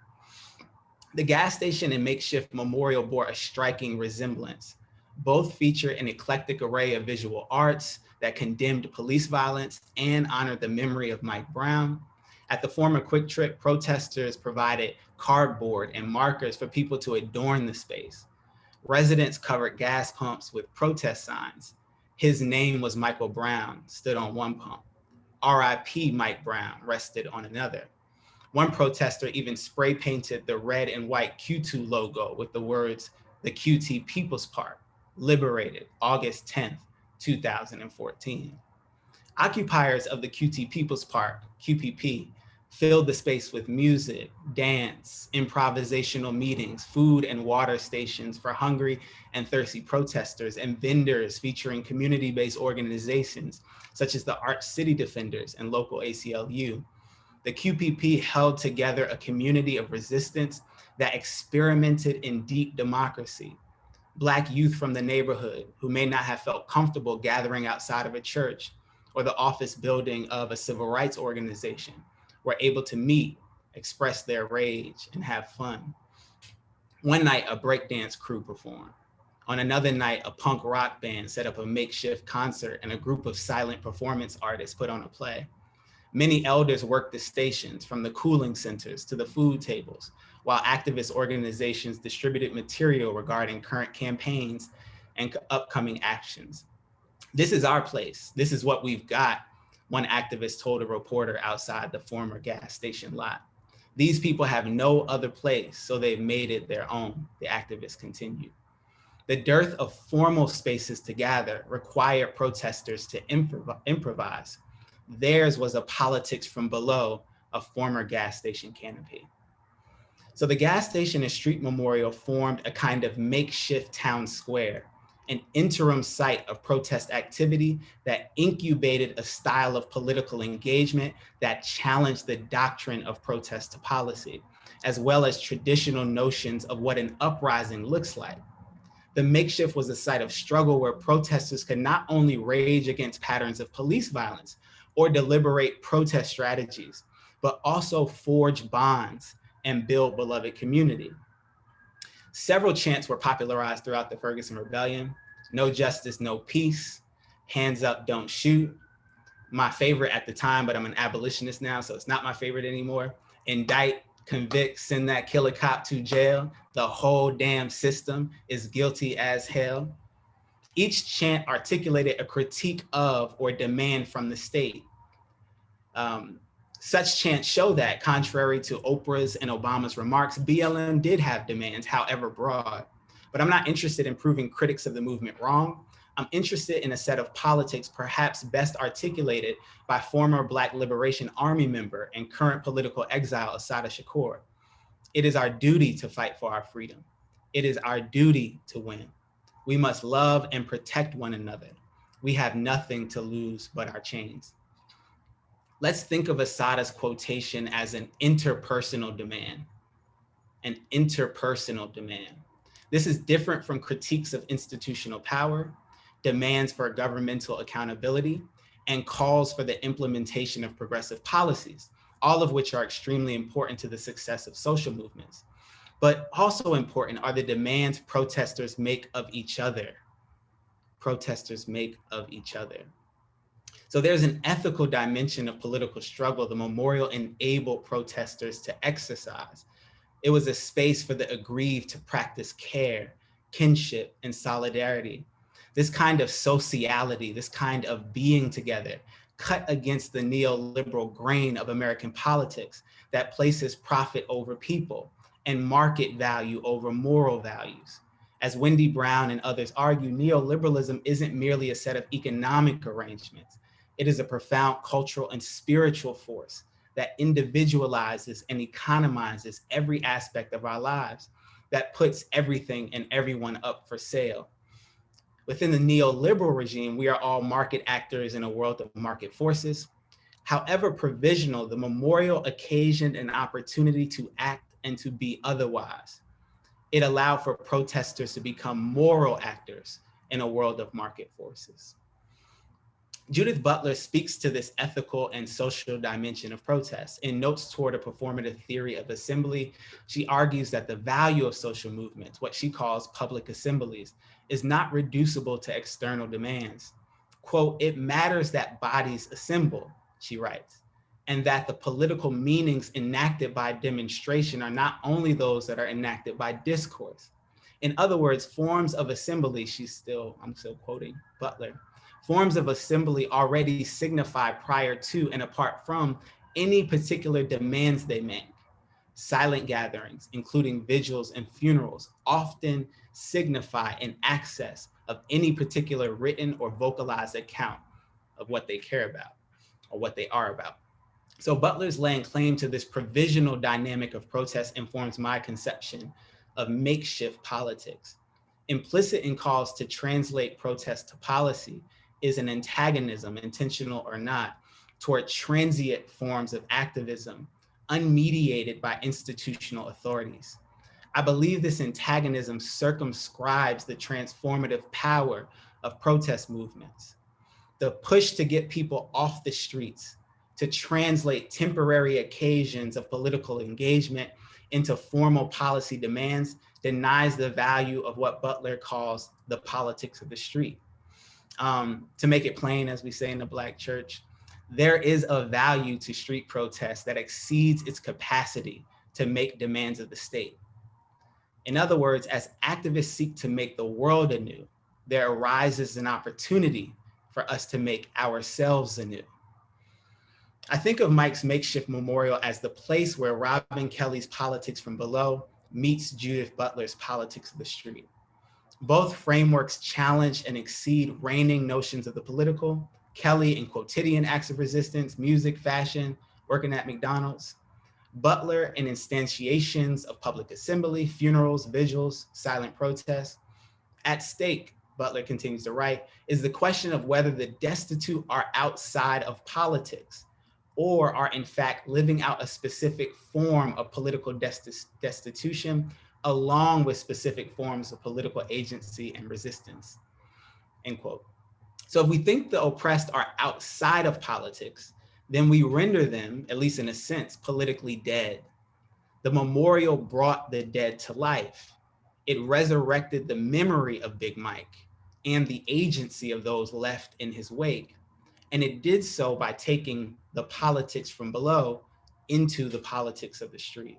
The gas station and makeshift memorial bore a striking resemblance. Both feature an eclectic array of visual arts that condemned police violence and honored the memory of Mike Brown. At the former Quick Trip, protesters provided cardboard and markers for people to adorn the space. Residents covered gas pumps with protest signs. His name was Michael Brown, stood on one pump. RIP Mike Brown rested on another. One protester even spray painted the red and white Q2 logo with the words, "The QT People's Park, liberated August 10th, 2014. Occupiers of the QT People's Park, QPP, filled the space with music, dance, improvisational meetings, food and water stations for hungry and thirsty protesters, and vendors featuring community-based organizations such as the Arch City Defenders and local ACLU. The QPP held together a community of resistance that experimented in deep democracy. Black youth from the neighborhood who may not have felt comfortable gathering outside of a church or the office building of a civil rights organization were able to meet, express their rage, and have fun. One night, a breakdance crew performed. On another night, a punk rock band set up a makeshift concert and a group of silent performance artists put on a play. Many elders worked the stations, from the cooling centers to the food tables, while activist organizations distributed material regarding current campaigns and upcoming actions. This is our place. This is what we've got, one activist told a reporter outside the former gas station lot. These people have no other place, so they've made it their own, the activist continued. The dearth of formal spaces to gather required protesters to improvise. Theirs was a politics from below a former gas station canopy. So the gas station and street memorial formed a kind of makeshift town square, an interim site of protest activity that incubated a style of political engagement that challenged the doctrine of protest to policy, as well as traditional notions of what an uprising looks like. The makeshift was a site of struggle where protesters could not only rage against patterns of police violence or deliberate protest strategies, but also forge bonds and build beloved community. Several chants were popularized throughout the Ferguson Rebellion: no justice, no peace, hands up, don't shoot. My favorite at the time, but I'm an abolitionist now, so it's not my favorite anymore: indict, convict, send that killer cop to jail. The whole damn system is guilty as hell. Each chant articulated a critique of or demand from the state. Such chants show that, contrary to Oprah's and Obama's remarks, BLM did have demands, however broad. But I'm not interested in proving critics of the movement wrong. I'm interested in a set of politics perhaps best articulated by former Black Liberation Army member and current political exile Assata Shakur. It is our duty to fight for our freedom. It is our duty to win. We must love and protect one another. We have nothing to lose but our chains. Let's think of Assata's quotation as an interpersonal demand. An interpersonal demand. This is different from critiques of institutional power, demands for governmental accountability, and calls for the implementation of progressive policies, all of which are extremely important to the success of social movements. But also important are the demands protesters make of each other. Protesters make of each other. So there's an ethical dimension of political struggle the memorial enabled protesters to exercise. It was a space for the aggrieved to practice care, kinship, and solidarity. This kind of sociality, this kind of being together, cut against the neoliberal grain of American politics that places profit over people and market value over moral values. As Wendy Brown and others argue, neoliberalism isn't merely a set of economic arrangements. It is a profound cultural and spiritual force that individualizes and economizes every aspect of our lives, that puts everything and everyone up for sale. Within the neoliberal regime, we are all market actors in a world of market forces. However provisional, the memorial occasioned an opportunity to act and to be otherwise. It allowed for protesters to become moral actors in a world of market forces. Judith Butler speaks to this ethical and social dimension of protest. In Notes Toward a Performative Theory of Assembly, she argues that the value of social movements, what she calls public assemblies, is not reducible to external demands. Quote, "It matters that bodies assemble," she writes, "and that the political meanings enacted by demonstration are not only those that are enacted by discourse. In other words, forms of assembly," I'm still quoting Butler, "forms of assembly already signify prior to and apart from any particular demands they make. Silent gatherings, including vigils and funerals, often signify an access of any particular written or vocalized account of what they care about or what they are about." So Butler's laying claim to this provisional dynamic of protest informs my conception of makeshift politics. Implicit in calls to translate protest to policy is an antagonism, intentional or not, toward transient forms of activism, unmediated by institutional authorities. I believe this antagonism circumscribes the transformative power of protest movements. The push to get people off the streets, to translate temporary occasions of political engagement into formal policy demands, denies the value of what Butler calls the politics of the street. To make it plain, as we say in the Black church, there is a value to street protests that exceeds its capacity to make demands of the state. In other words, as activists seek to make the world anew, there arises an opportunity for us to make ourselves anew. I think of Mike's makeshift memorial as the place where Robin Kelley's Politics from Below meets Judith Butler's Politics of the Street. Both frameworks challenge and exceed reigning notions of the political. Kelley in quotidian acts of resistance, music, fashion, working at McDonald's. Butler in instantiations of public assembly, funerals, vigils, silent protests. At stake, Butler continues to write, is the question of whether the destitute are outside of politics or are in fact living out a specific form of political destitution along with specific forms of political agency and resistance, end quote. So if we think the oppressed are outside of politics, then we render them, at least in a sense, politically dead. The memorial brought the dead to life. It resurrected the memory of Big Mike and the agency of those left in his wake. And it did so by taking the politics from below into the politics of the street.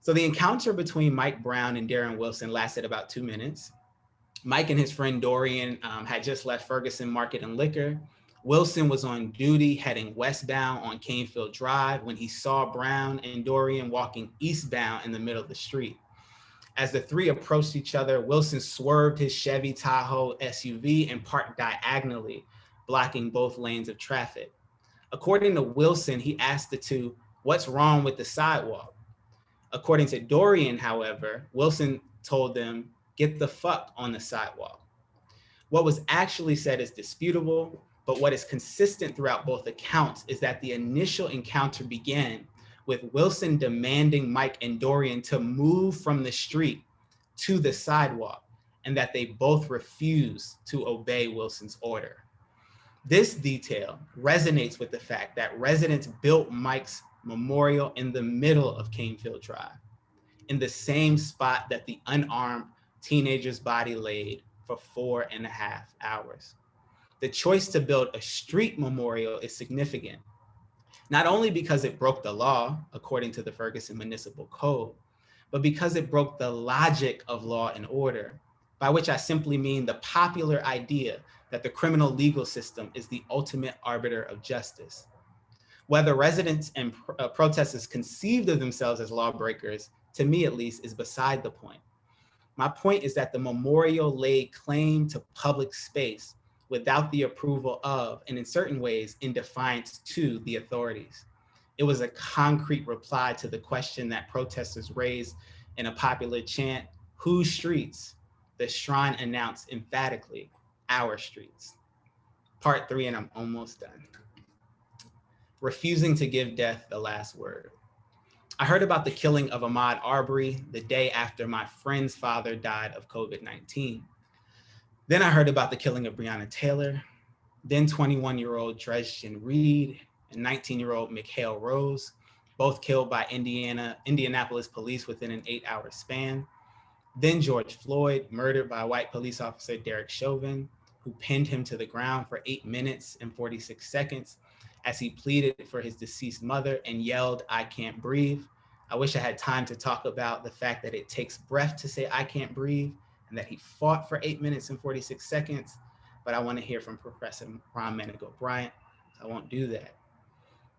So the encounter between Mike Brown and Darren Wilson lasted about 2 minutes. Mike and his friend Dorian had just left Ferguson Market and Liquor. Wilson was on duty heading westbound on Canefield Drive when he saw Brown and Dorian walking eastbound in the middle of the street. As the three approached each other, Wilson swerved his Chevy Tahoe SUV and parked diagonally, blocking both lanes of traffic. According to Wilson, he asked the two, "What's wrong with the sidewalk?" According to Dorian, however, Wilson told them, "Get the fuck on the sidewalk." What was actually said is disputable, but what is consistent throughout both accounts is that the initial encounter began with Wilson demanding Mike and Dorian to move from the street to the sidewalk, and that they both refused to obey Wilson's order. This detail resonates with the fact that residents built Mike's memorial in the middle of Canefield Drive, in the same spot that the unarmed teenager's body laid for 4.5 hours. The choice to build a street memorial is significant, not only because it broke the law, according to the Ferguson Municipal Code, but because it broke the logic of law and order, by which I simply mean the popular idea that the criminal legal system is the ultimate arbiter of justice. Whether residents and protesters conceived of themselves as lawbreakers, to me at least, is beside the point. My point is that the memorial laid claim to public space without the approval of, and in certain ways, in defiance to the authorities. It was a concrete reply to the question that protesters raised in a popular chant, "Whose streets?" The shrine announced emphatically, "Our streets." Part 3, and I'm almost done. Refusing to give death the last word. I heard about the killing of Ahmaud Arbery the day after my friend's father died of COVID-19. Then I heard about the killing of Breonna Taylor, then 21-year-old Dresden Reed and 19-year-old Mikhail Rose, both killed by Indianapolis police within an 8-hour span. Then George Floyd, murdered by white police officer Derek Chauvin, who pinned him to the ground for 8 minutes and 46 seconds as he pleaded for his deceased mother and yelled, "I can't breathe." I wish I had time to talk about the fact that it takes breath to say, "I can't breathe," and that he fought for 8 minutes and 46 seconds, but I want to hear from Professor Rhon Manigault-Bryant, so I won't do that.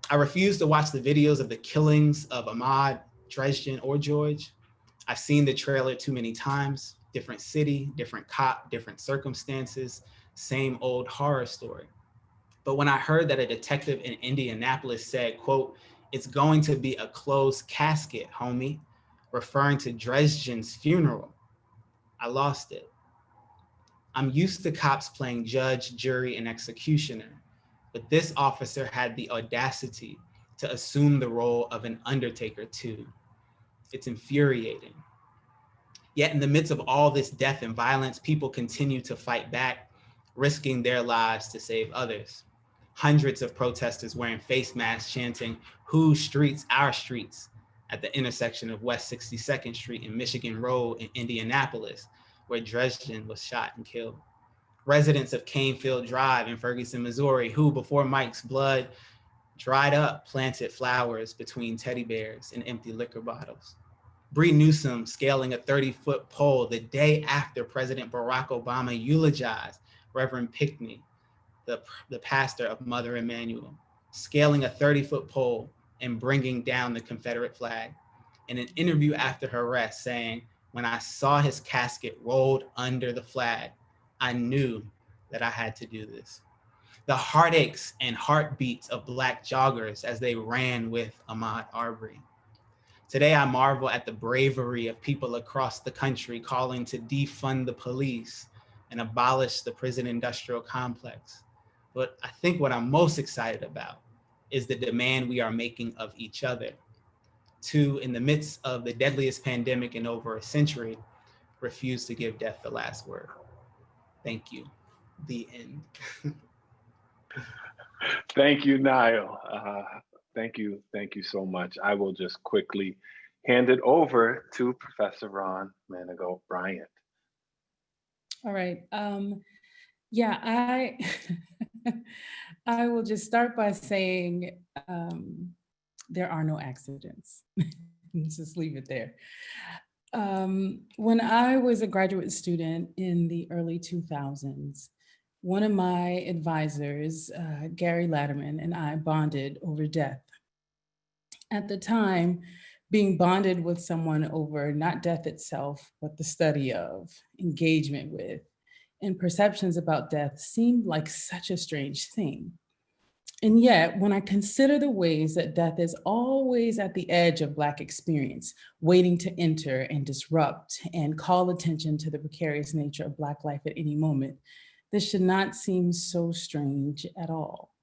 I refuse to watch the videos of the killings of Ahmaud, Dresden, or George. I've seen the trailer too many times, different city, different cop, different circumstances, same old horror story. But when I heard that a detective in Indianapolis said, quote, "It's going to be a closed casket, homie," referring to Dresden's funeral, I lost it. I'm used to cops playing judge, jury, and executioner, but this officer had the audacity to assume the role of an undertaker too. It's infuriating. Yet in the midst of all this death and violence, people continue to fight back, risking their lives to save others. Hundreds of protesters wearing face masks chanting, "Whose streets? Our streets," at the intersection of West 62nd Street and Michigan Road in Indianapolis, where Dresden was shot and killed. Residents of Canefield Drive in Ferguson, Missouri, who before Mike's blood dried up, planted flowers between teddy bears and empty liquor bottles. Bree Newsom scaling a 30-foot pole the day after President Barack Obama eulogized Reverend Pickney, the pastor of Mother Emanuel, scaling a 30-foot pole and bringing down the Confederate flag. In an interview after her arrest saying, "When I saw his casket rolled under the flag, I knew that I had to do this." The heartaches and heartbeats of Black joggers as they ran with Ahmaud Arbery. Today, I marvel at the bravery of people across the country calling to defund the police and abolish the prison industrial complex. But I think what I'm most excited about is the demand we are making of each other to, in the midst of the deadliest pandemic in over a century, refuse to give death the last word. Thank you. The end. Thank you, Nyle. Thank you so much. I will just quickly hand it over to Professor Rhon Manigault-Bryant. All right. Yeah, I will just start by saying there are no accidents. Let's just leave it there. When I was a graduate student in the early 2000s, one of my advisors, Gary Latterman, and I bonded over death. At the time, being bonded with someone over not death itself, but the study of, engagement with, and perceptions about death seemed like such a strange thing. And yet, when I consider the ways that death is always at the edge of Black experience, waiting to enter and disrupt and call attention to the precarious nature of Black life at any moment, this should not seem so strange at all.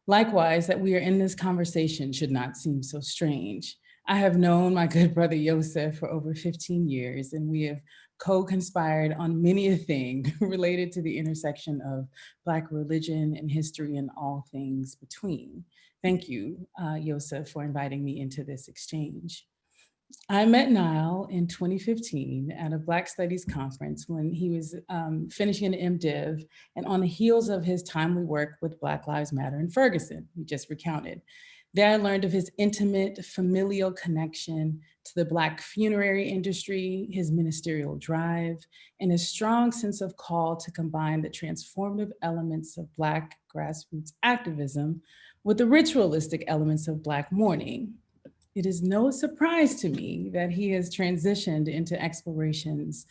Likewise, that we are in this conversation should not seem so strange. I have known my good brother Josef for over 15 years, and we have co-conspired on many a thing related to the intersection of Black religion and history and all things between. Thank you, Josef, for inviting me into this exchange. I met Nyle in 2015 at a Black Studies conference when he was finishing an MDiv, and on the heels of his timely work with Black Lives Matter in Ferguson, he just recounted. There I learned of his intimate familial connection to the Black funerary industry, his ministerial drive, and his strong sense of call to combine the transformative elements of Black grassroots activism with the ritualistic elements of Black mourning. It is no surprise to me that he has transitioned into explorations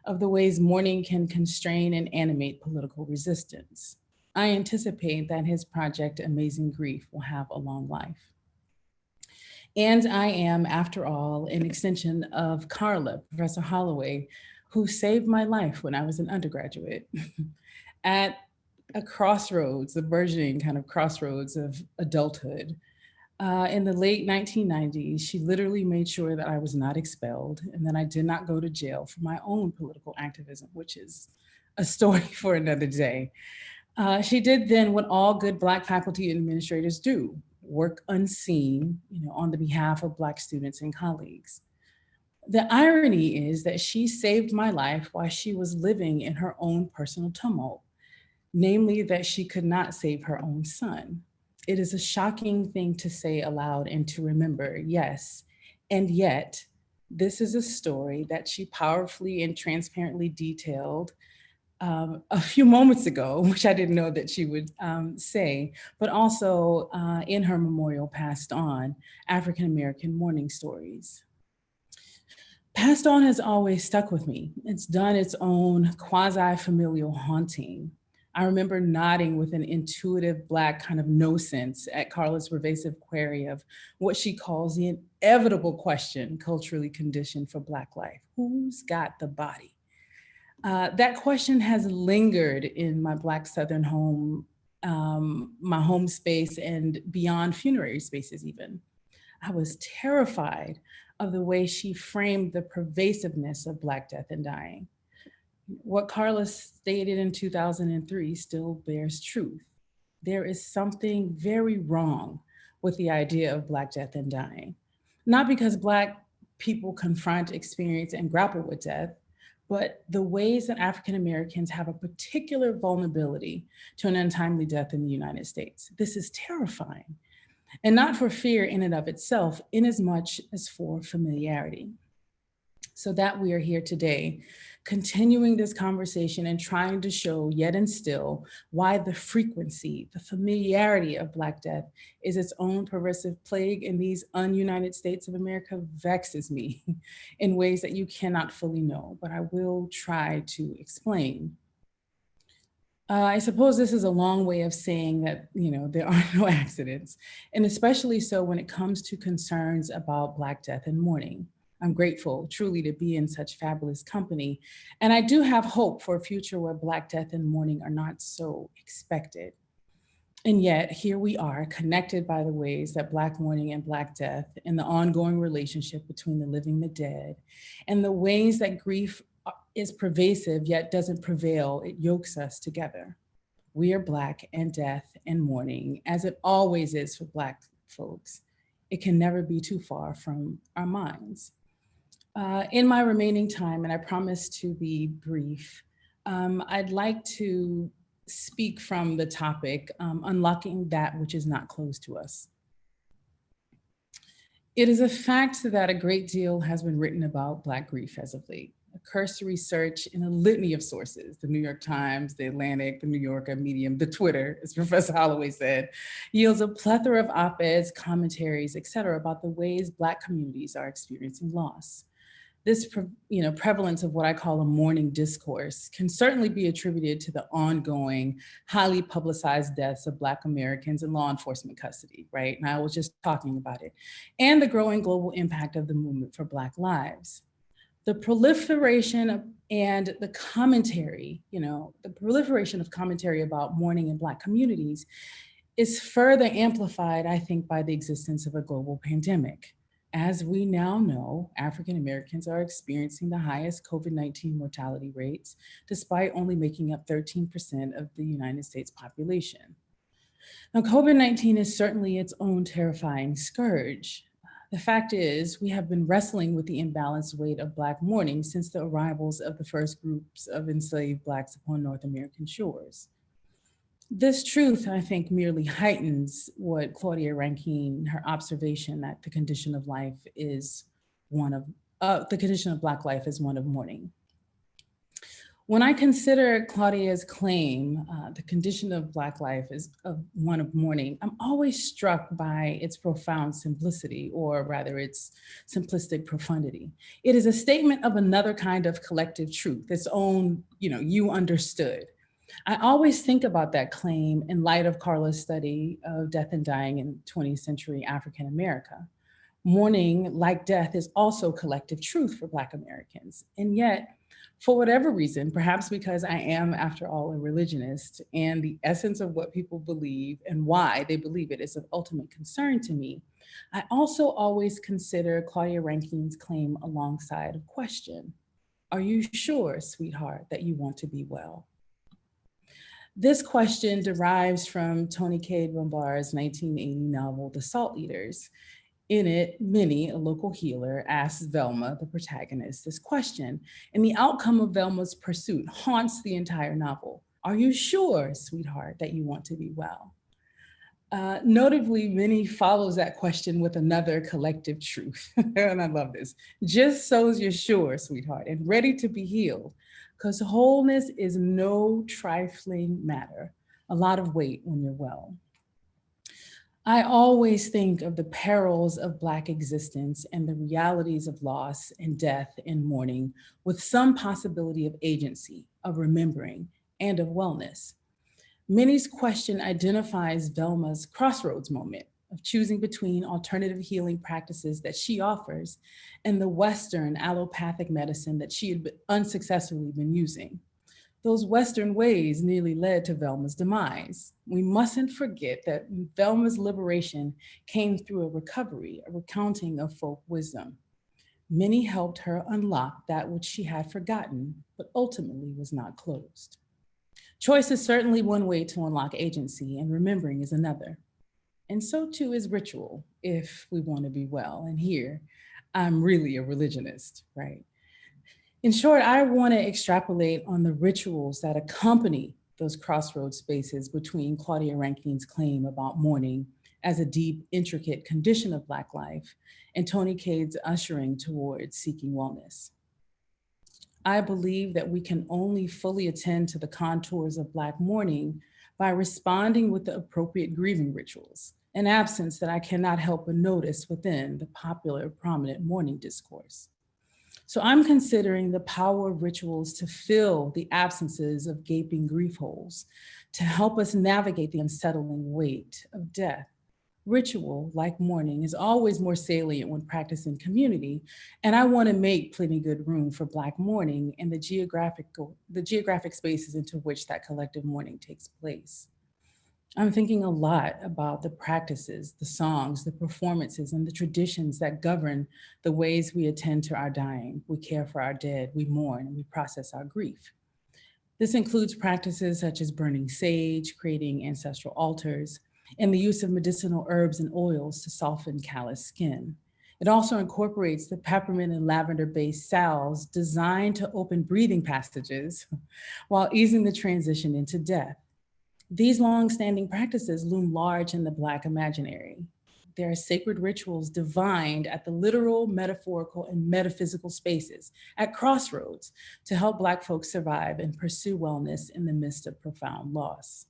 of the ways mourning can constrain and animate political resistance. I anticipate that his project, Amazing Grief, will have a long life. And I am, after all, an extension of Karla, Professor Holloway, who saved my life when I was an undergraduate. At a crossroads, the burgeoning kind of crossroads of adulthood, in the late 1990s, she literally made sure that I was not expelled and that I did not go to jail for my own political activism, which is a story for another day. She did then what all good Black faculty administrators do, work unseen, on the behalf of Black students and colleagues. The irony is that she saved my life while she was living in her own personal tumult, namely that she could not save her own son. It is a shocking thing to say aloud and to remember, yes, and yet this is a story that she powerfully and transparently detailed a few moments ago, which I didn't know that she would say, but also in her memorial passed on, African-American mourning stories. Passed on has always stuck with me. It's done its own quasi-familial haunting. I remember nodding with an intuitive Black kind of no sense at Karla's pervasive query of what she calls the inevitable question culturally conditioned for Black life. Who's got the body? That question has lingered in my Black Southern home my home space and beyond funerary spaces even. I was terrified of the way she framed the pervasiveness of Black death and dying. What Karla stated in 2003 still bears truth. There is something very wrong with the idea of Black death and dying. Not because Black people confront, experience, and grapple with death, but the ways that African Americans have a particular vulnerability to an untimely death in the United States. This is terrifying, and not for fear in and of itself, in as much as for familiarity. So that we are here today, continuing this conversation and trying to show yet and still why the frequency, the familiarity of Black death is its own pervasive plague in these un-United States of America vexes me in ways that you cannot fully know, but I will try to explain. I suppose this is a long way of saying that, there are no accidents, and especially so when it comes to concerns about Black death and mourning. I'm grateful truly to be in such fabulous company. And I do have hope for a future where Black death and mourning are not so expected. And yet here we are, connected by the ways that Black mourning and Black death and the ongoing relationship between the living and the dead, and the ways that grief is pervasive yet doesn't prevail, it yokes us together. We are Black, and death and mourning, as it always is for Black folks, it can never be too far from our minds. In my remaining time, and I promise to be brief, I'd like to speak from the topic, unlocking that which is not closed to us. It is a fact that a great deal has been written about Black grief as of late. A cursory search in a litany of sources, the New York Times, the Atlantic, the New Yorker, Medium, the Twitter, as Professor Holloway said, yields a plethora of op-eds, commentaries, et cetera, about the ways Black communities are experiencing loss. This prevalence of what I call a mourning discourse can certainly be attributed to the ongoing, highly publicized deaths of Black Americans in law enforcement custody, right? And I was just talking about it. And the growing global impact of the movement for Black lives. The proliferation of, and the commentary, the proliferation of commentary about mourning in Black communities is further amplified, I think, by the existence of a global pandemic. As we now know, African Americans are experiencing the highest COVID-19 mortality rates, despite only making up 13% of the United States population. Now, COVID-19 is certainly its own terrifying scourge. The fact is, we have been wrestling with the imbalanced weight of Black mourning since the arrivals of the first groups of enslaved Blacks upon North American shores. This truth, I think, merely heightens what Claudia Rankine, her observation that the condition of life is one of, the condition of Black life is one of mourning. When I consider Claudia's claim, the condition of Black life is one of mourning, I'm always struck by its profound simplicity, or rather its simplistic profundity. It is a statement of another kind of collective truth, its own, you understood. I always think about that claim in light of Karla's study of death and dying in 20th century African America. Mourning, like death, is also collective truth for Black Americans. And yet, for whatever reason, perhaps because I am, after all, a religionist, and the essence of what people believe and why they believe it is of ultimate concern to me, I also always consider Claudia Rankine's claim alongside a question. Are you sure, sweetheart, that you want to be well? This question derives from Toni Cade Bambara's 1980 novel, The Salt Eaters. In it, Minnie, a local healer, asks Velma, the protagonist, this question, and the outcome of Velma's pursuit haunts the entire novel. Are you sure, sweetheart, that you want to be well? Notably, Minnie follows that question with another collective truth, and I love this. Just so you're sure, sweetheart, and ready to be healed, because wholeness is no trifling matter, a lot of weight when you're well. I always think of the perils of Black existence and the realities of loss and death and mourning with some possibility of agency, of remembering, and of wellness. Minnie's question identifies Velma's crossroads moment of choosing between alternative healing practices that she offers and the Western allopathic medicine that she had unsuccessfully been using. Those Western ways nearly led to Velma's demise. We mustn't forget that Velma's liberation came through a recovery, a recounting of folk wisdom. Many helped her unlock that which she had forgotten, but ultimately was not closed. Choice is certainly one way to unlock agency, and remembering is another. And so too is ritual, if we want to be well. And here, I'm really a religionist, right? In short, I want to extrapolate on the rituals that accompany those crossroads spaces between Claudia Rankine's claim about mourning as a deep, intricate condition of Black life and Tony Cade's ushering towards seeking wellness. I believe that we can only fully attend to the contours of Black mourning by responding with the appropriate grieving rituals, an absence that I cannot help but notice within the popular prominent mourning discourse. So I'm considering the power of rituals to fill the absences of gaping grief holes, to help us navigate the unsettling weight of death. Ritual, like mourning, is always more salient when practiced in community, and I want to make plenty good room for Black mourning and the geographic spaces into which that collective mourning takes place. I'm thinking a lot about the practices, the songs, the performances, and the traditions that govern the ways we attend to our dying, we care for our dead, we mourn, and we process our grief. This includes practices such as burning sage, creating ancestral altars, and the use of medicinal herbs and oils to soften calloused skin. It also incorporates the peppermint and lavender-based salves designed to open breathing passages while easing the transition into death. These long-standing practices loom large in the Black imaginary. There are sacred rituals divined at the literal, metaphorical, and metaphysical spaces, at crossroads, to help Black folks survive and pursue wellness in the midst of profound loss.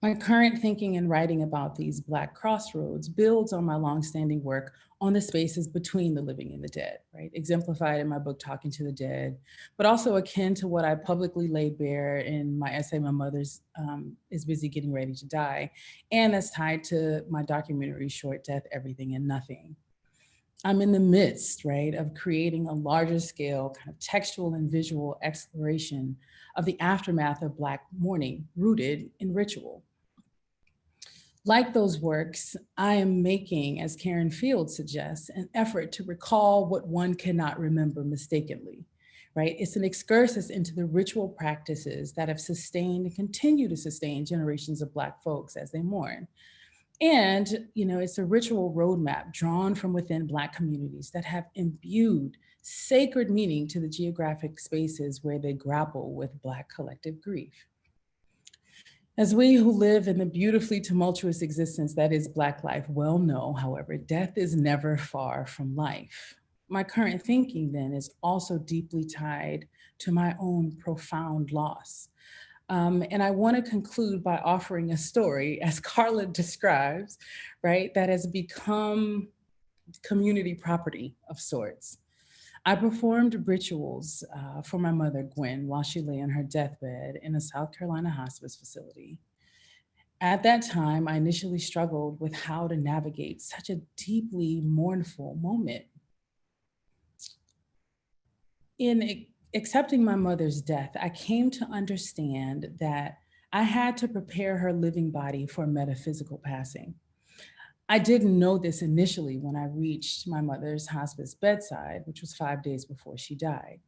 My current thinking and writing about these Black crossroads builds on my longstanding work on the spaces between the living and the dead, right? Exemplified in my book, Talking to the Dead, but also akin to what I publicly laid bare in my essay, My Mother's is Busy Getting Ready to Die, and that's tied to my documentary, Short Death, Everything and Nothing. I'm in the midst, right, of creating a larger scale kind of textual and visual exploration of the aftermath of Black mourning rooted in ritual. Like those works, I am making, as Karen Field suggests, an effort to recall what one cannot remember mistakenly, right? It's an excursus into the ritual practices that have sustained and continue to sustain generations of Black folks as they mourn. And, it's a ritual roadmap drawn from within Black communities that have imbued sacred meaning to the geographic spaces where they grapple with Black collective grief. As we who live in the beautifully tumultuous existence that is Black life well know, however, death is never far from life. My current thinking then is also deeply tied to my own profound loss. And I want to conclude by offering a story, as Karla describes, right, that has become community property of sorts. I performed rituals for my mother, Gwen, while she lay on her deathbed in a South Carolina hospice facility. At that time, I initially struggled with how to navigate such a deeply mournful moment. In accepting my mother's death, I came to understand that I had to prepare her living body for metaphysical passing. I didn't know this initially when I reached my mother's hospice bedside, which was 5 days before she died.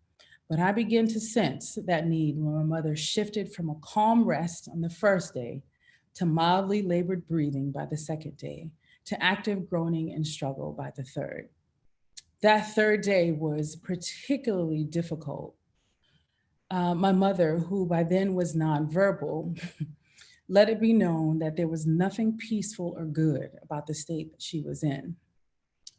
But I began to sense that need when my mother shifted from a calm rest on the first day to mildly labored breathing by the second day, to active groaning and struggle by the third. That third day was particularly difficult. My mother, who by then was nonverbal, let it be known that there was nothing peaceful or good about the state that she was in.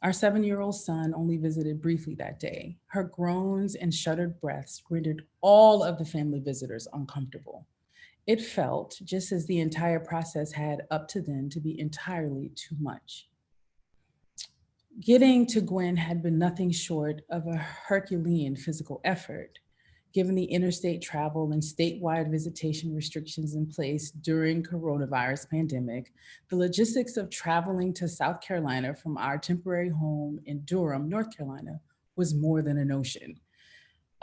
Our 7-year-old son only visited briefly that day. Her groans and shuddered breaths rendered all of the family visitors uncomfortable. It felt, just as the entire process had up to then, to be entirely too much. Getting to Gwen had been nothing short of a Herculean physical effort, given the interstate travel and statewide visitation restrictions in place during coronavirus pandemic. The logistics of traveling to South Carolina from our temporary home in Durham, North Carolina, was more than a notion.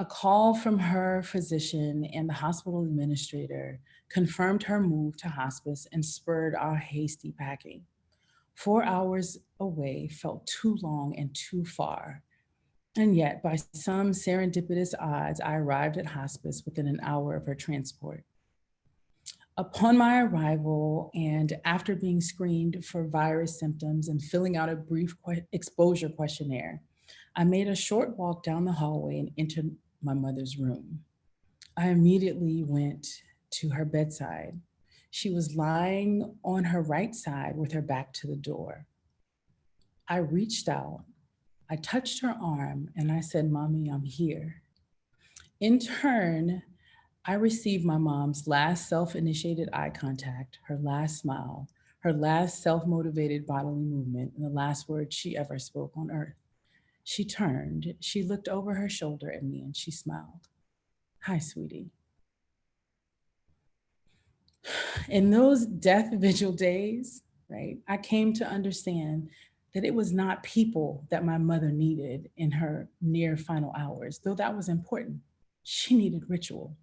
A call from her physician and the hospital administrator confirmed her move to hospice and spurred our hasty packing. 4 hours away felt too long and too far. And yet, by some serendipitous odds, I arrived at hospice within an hour of her transport. Upon my arrival, and after being screened for virus symptoms and filling out a brief exposure questionnaire, I made a short walk down the hallway and entered my mother's room. I immediately went to her bedside. She was lying on her right side with her back to the door. I reached out, I touched her arm, and I said, "Mommy, I'm here." In turn, I received my mom's last self-initiated eye contact, her last smile, her last self-motivated bodily movement, and the last words she ever spoke on earth. She turned, she looked over her shoulder at me, and she smiled. "Hi, sweetie." In those death vigil days, right, I came to understand that it was not people that my mother needed in her near final hours, though that was important. She needed ritual.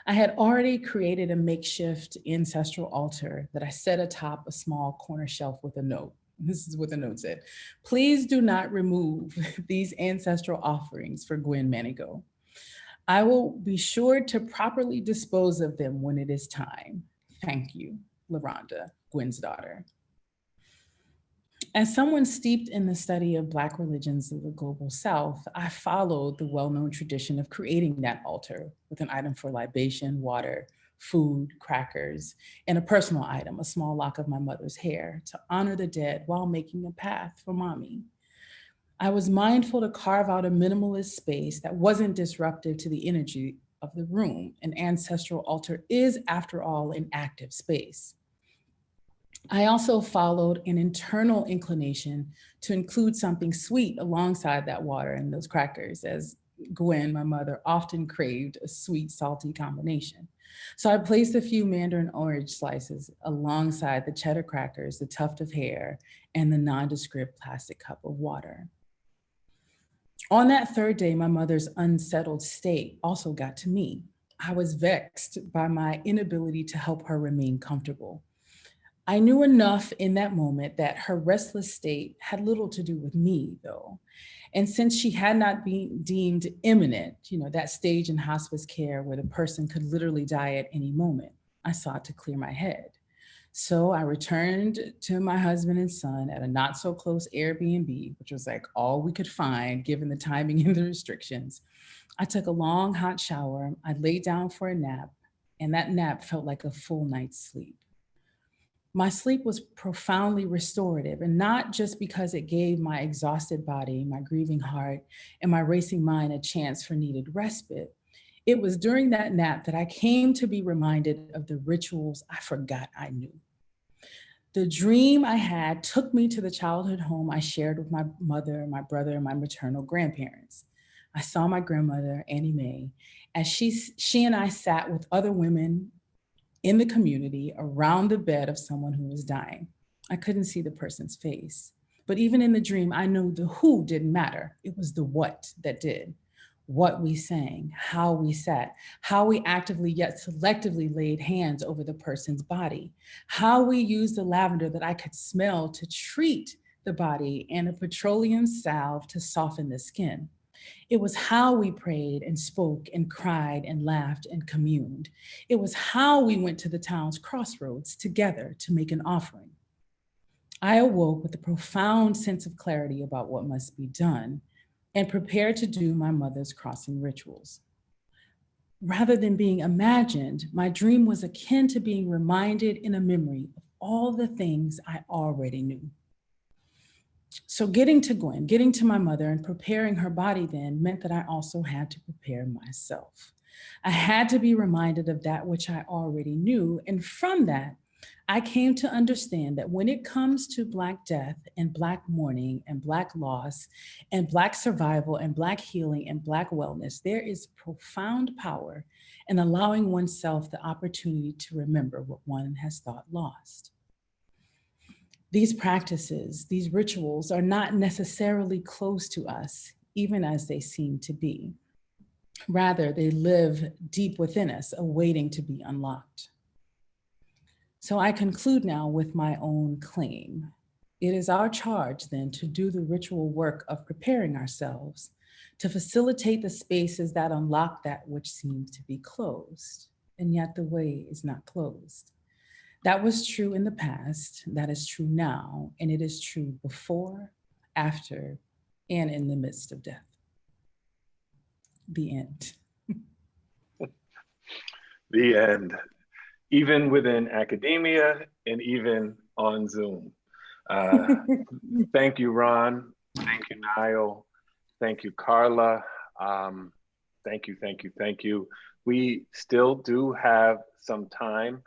I had already created a makeshift ancestral altar that I set atop a small corner shelf with a note. This is what the note said: "Please do not remove these ancestral offerings for Gwen Manigault. I will be sure to properly dispose of them when it is time. Thank you, LaRonda, Gwen's daughter." As someone steeped in the study of Black religions of the global South, I followed the well-known tradition of creating that altar with an item for libation, water, food, crackers, and a personal item, a small lock of my mother's hair, to honor the dead while making a path for mommy. I was mindful to carve out a minimalist space that wasn't disruptive to the energy of the room. An ancestral altar is, after all, an active space. I also followed an internal inclination to include something sweet alongside that water and those crackers, as Gwen, my mother, often craved a sweet, salty combination. So I placed a few mandarin orange slices alongside the cheddar crackers, the tuft of hair, and the nondescript plastic cup of water. On that third day, my mother's unsettled state also got to me. I was vexed by my inability to help her remain comfortable. I knew enough in that moment that her restless state had little to do with me, though. And since she had not been deemed imminent, that stage in hospice care where the person could literally die at any moment, I sought to clear my head. So I returned to my husband and son at a not so close Airbnb, which was like all we could find given the timing and the restrictions. I took a long hot shower, I laid down for a nap, and that nap felt like a full night's sleep. My sleep was profoundly restorative, and not just because it gave my exhausted body, my grieving heart, and my racing mind a chance for needed respite. It was during that nap that I came to be reminded of the rituals I forgot I knew. The dream I had took me to the childhood home I shared with my mother, my brother, and my maternal grandparents. I saw my grandmother, Annie Mae, as she and I sat with other women in the community around the bed of someone who was dying. I couldn't see the person's face, but even in the dream, I knew the who didn't matter. It was the what that did. What we sang, how we sat, how we actively yet selectively laid hands over the person's body, how we used the lavender that I could smell to treat the body and a petroleum salve to soften the skin. It was how we prayed and spoke and cried and laughed and communed. It was how we went to the town's crossroads together to make an offering. I awoke with a profound sense of clarity about what must be done and prepared to do my mother's crossing rituals. Rather than being imagined, my dream was akin to being reminded in a memory of all the things I already knew. So getting to Gwen, getting to my mother and preparing her body then meant that I also had to prepare myself. I had to be reminded of that which I already knew. And from that, I came to understand that when it comes to Black death and Black mourning and Black loss and Black survival and Black healing and Black wellness, there is profound power in allowing oneself the opportunity to remember what one has thought lost. These practices, these rituals are not necessarily close to us, even as they seem to be. Rather, they live deep within us, awaiting to be unlocked. So I conclude now with my own claim. It is our charge then to do the ritual work of preparing ourselves to facilitate the spaces that unlock that which seems to be closed, and yet the way is not closed. That was true in the past, that is true now, and it is true before, after, and in the midst of death. The end. The end. Even within academia and even on Zoom. Thank you, Rhon. Thank you, Nyle. Thank you, Karla. Thank you. We still do have some time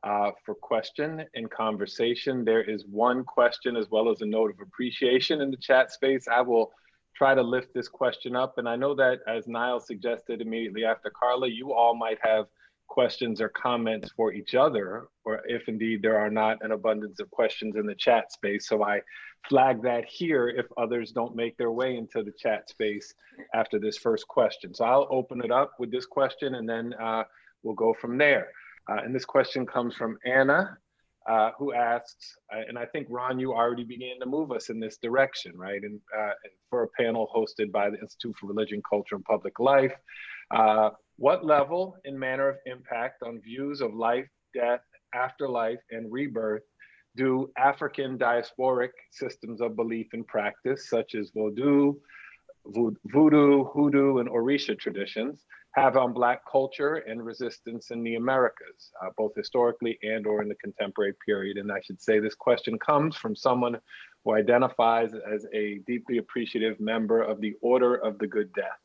for question and conversation. There is one question as well as a note of appreciation in the chat space. I will try to lift this question up. And I know that, as Nyle suggested immediately after Karla, you all might have questions or comments for each other, or if indeed there are not an abundance of questions in the chat space. So I flag that here if others don't make their way into the chat space after this first question. So I'll open it up with this question and then we'll go from there. And this question comes from Anna, who asks, and I think, Rhon, you already began to move us in this direction, right? And for a panel hosted by the Institute for Religion, Culture, and Public Life. What level and manner of impact on views of life, death, afterlife, and rebirth do African diasporic systems of belief and practice, such as voodoo, hoodoo, and Orisha traditions, have on Black culture and resistance in the Americas, both historically and or in the contemporary period? And I should say this question comes from someone who identifies as a deeply appreciative member of the Order of the Good Death.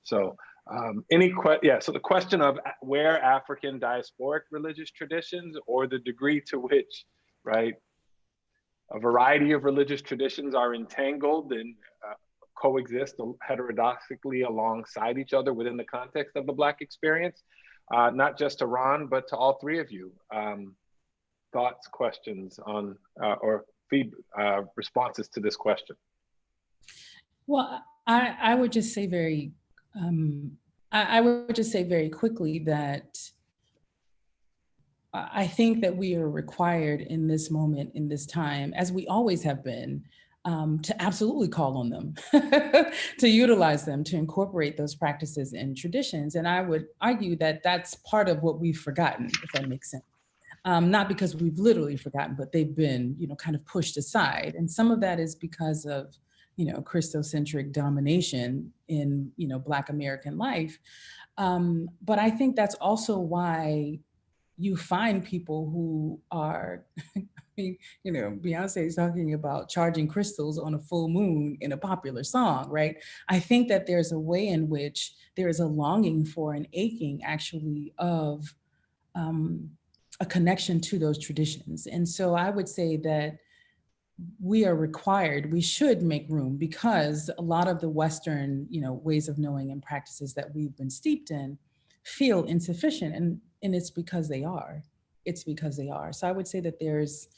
So so the question of where African diasporic religious traditions, or the degree to which, right, a variety of religious traditions are entangled and coexist heterodoxically alongside each other within the context of the Black experience, not just to Rhon, but to all three of you. Thoughts, questions on, or responses to this question? Well, I would just say very, I would just say very quickly that I think that we are required in this moment, in this time, as we always have been, to absolutely call on them, to utilize them, to incorporate those practices and traditions. And I would argue that that's part of what we've forgotten, if that makes sense. Not because we've literally forgotten, but they've been, kind of pushed aside. And some of that is because of, Christocentric domination in, Black American life. But I think that's also why you find people who are, Beyonce is talking about charging crystals on a full moon in a popular song, right? I think that there's a way in which there is a longing for, an aching actually of a connection to those traditions. And so I would say that we are required, we should make room, because a lot of the Western, ways of knowing and practices that we've been steeped in feel insufficient, and it's because they are. It's because they are. So I would say that there's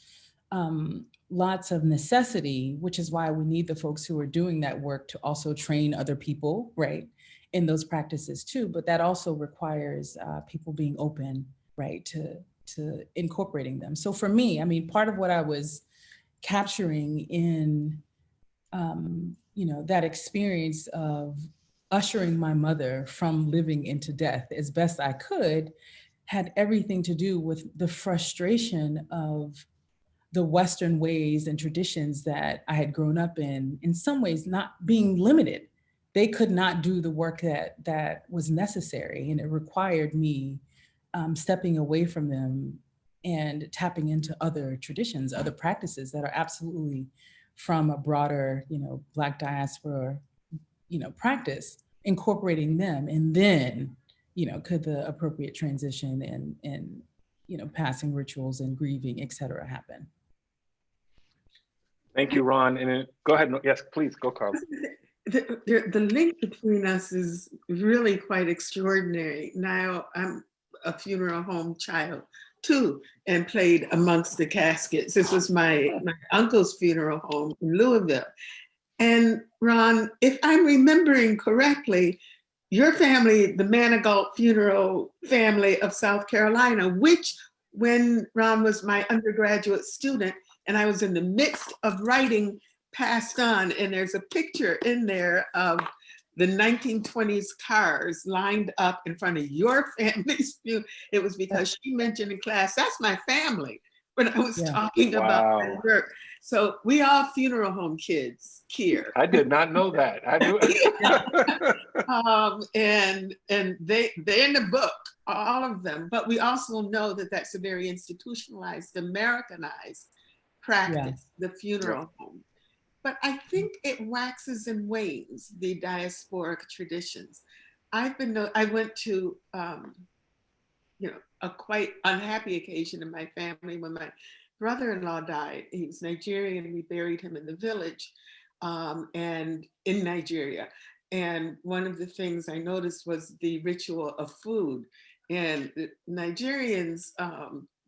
lots of necessity, which is why we need the folks who are doing that work to also train other people, right, in those practices too. But that also requires people being open, right, to incorporating them. So for me, part of what I was capturing in, that experience of ushering my mother from living into death as best I could, had everything to do with the frustration of the Western ways and traditions that I had grown up in some ways not being limited. They could not do the work that was necessary, and it required me stepping away from them and tapping into other traditions, other practices that are absolutely from a broader, Black diaspora, practice, incorporating them, and then, could the appropriate transition and passing rituals and grieving, et cetera, happen. Thank you, Rhon. And go ahead. Yes, please go, Karla. The link between us is really quite extraordinary. Now I'm a funeral home child too, and played amongst the caskets. This was my uncle's funeral home in Louisville. And Rhon, if I'm remembering correctly, your family, the Manigault funeral family of South Carolina, which when Rhon was my undergraduate student and I was in the midst of writing, passed on, and there's a picture in there of the 1920s cars lined up in front of your family's funeral. It was because she mentioned in class, that's my family, when I was talking about my work. So we all funeral home kids here. I did not know that. I knew. And they're in the book, all of them. But we also know that that's a very institutionalized, Americanized practice, the funeral home. But I think it waxes and wanes, the diasporic traditions. I went to, a quite unhappy occasion in my family when my brother-in-law died. He was Nigerian, and we buried him in the village and in Nigeria. And one of the things I noticed was the ritual of food. And the Nigerians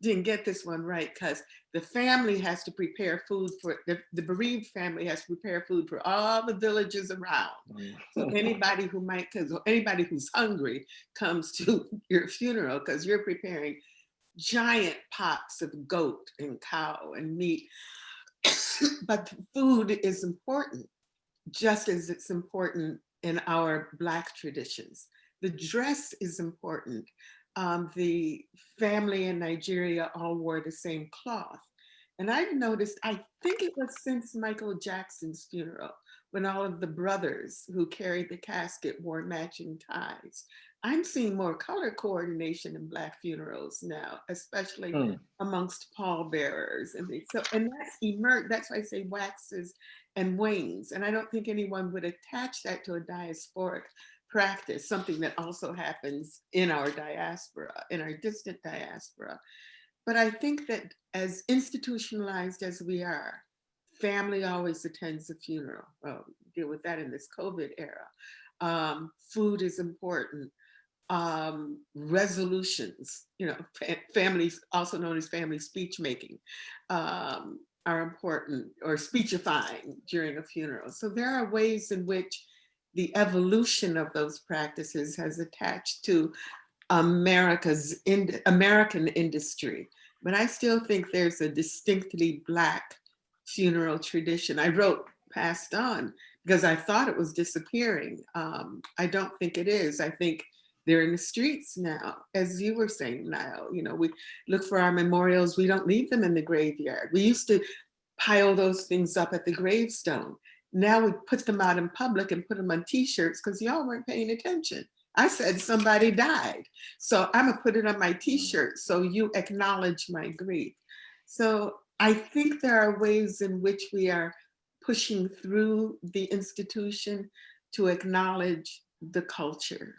didn't get this one right, because the family has to prepare food for, the bereaved family has to prepare food for all the villages around. So anybody who anybody who's hungry comes to your funeral, because you're preparing giant pots of goat and cow and meat. But food is important, just as it's important in our Black traditions. The dress is important. The family in Nigeria all wore the same cloth. And I've noticed, I think it was since Michael Jackson's funeral, when all of the brothers who carried the casket wore matching ties. I'm seeing more color coordination in Black funerals now, especially amongst pallbearers. And that's emerged, that's why I say waxes and wanes. And I don't think anyone would attach that to a diasporic practice, something that also happens in our diaspora, in our distant diaspora. But I think that as institutionalized as we are, family always attends a funeral. Well, deal with that in this COVID era. Food is important. Resolutions, families, also known as family speech making, are important, or speechifying during a funeral. So there are ways in which the evolution of those practices has attached to American industry. But I still think there's a distinctly Black funeral tradition. I wrote passed on because I thought it was disappearing. I don't think it is. I think they're in the streets now, as you were saying, Nyle. We look for our memorials. We don't leave them in the graveyard. We used to pile those things up at the gravestone. Now we put them out in public and put them on t-shirts because y'all weren't paying attention. I said somebody died, so I'm gonna put it on my t-shirt so you acknowledge my grief. So I think there are ways in which we are pushing through the institution to acknowledge the culture.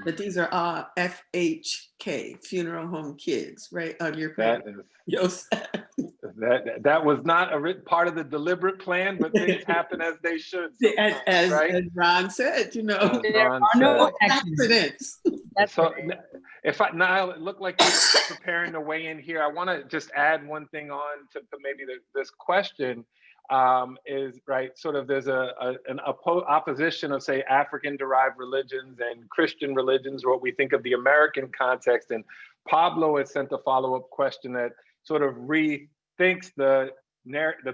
But these are all FHK, funeral home kids, right? On your page. Josef. That was not a part of the deliberate plan, but things happen as they should. As Rhon said, there are no accidents. So Nyle, it looked like you're preparing to weigh in here. I want to just add one thing on to maybe this question. Is right, sort of there's an opposition of, say, African-derived religions and Christian religions, or what we think of the American context. And Pablo has sent a follow-up question that sort of rethinks the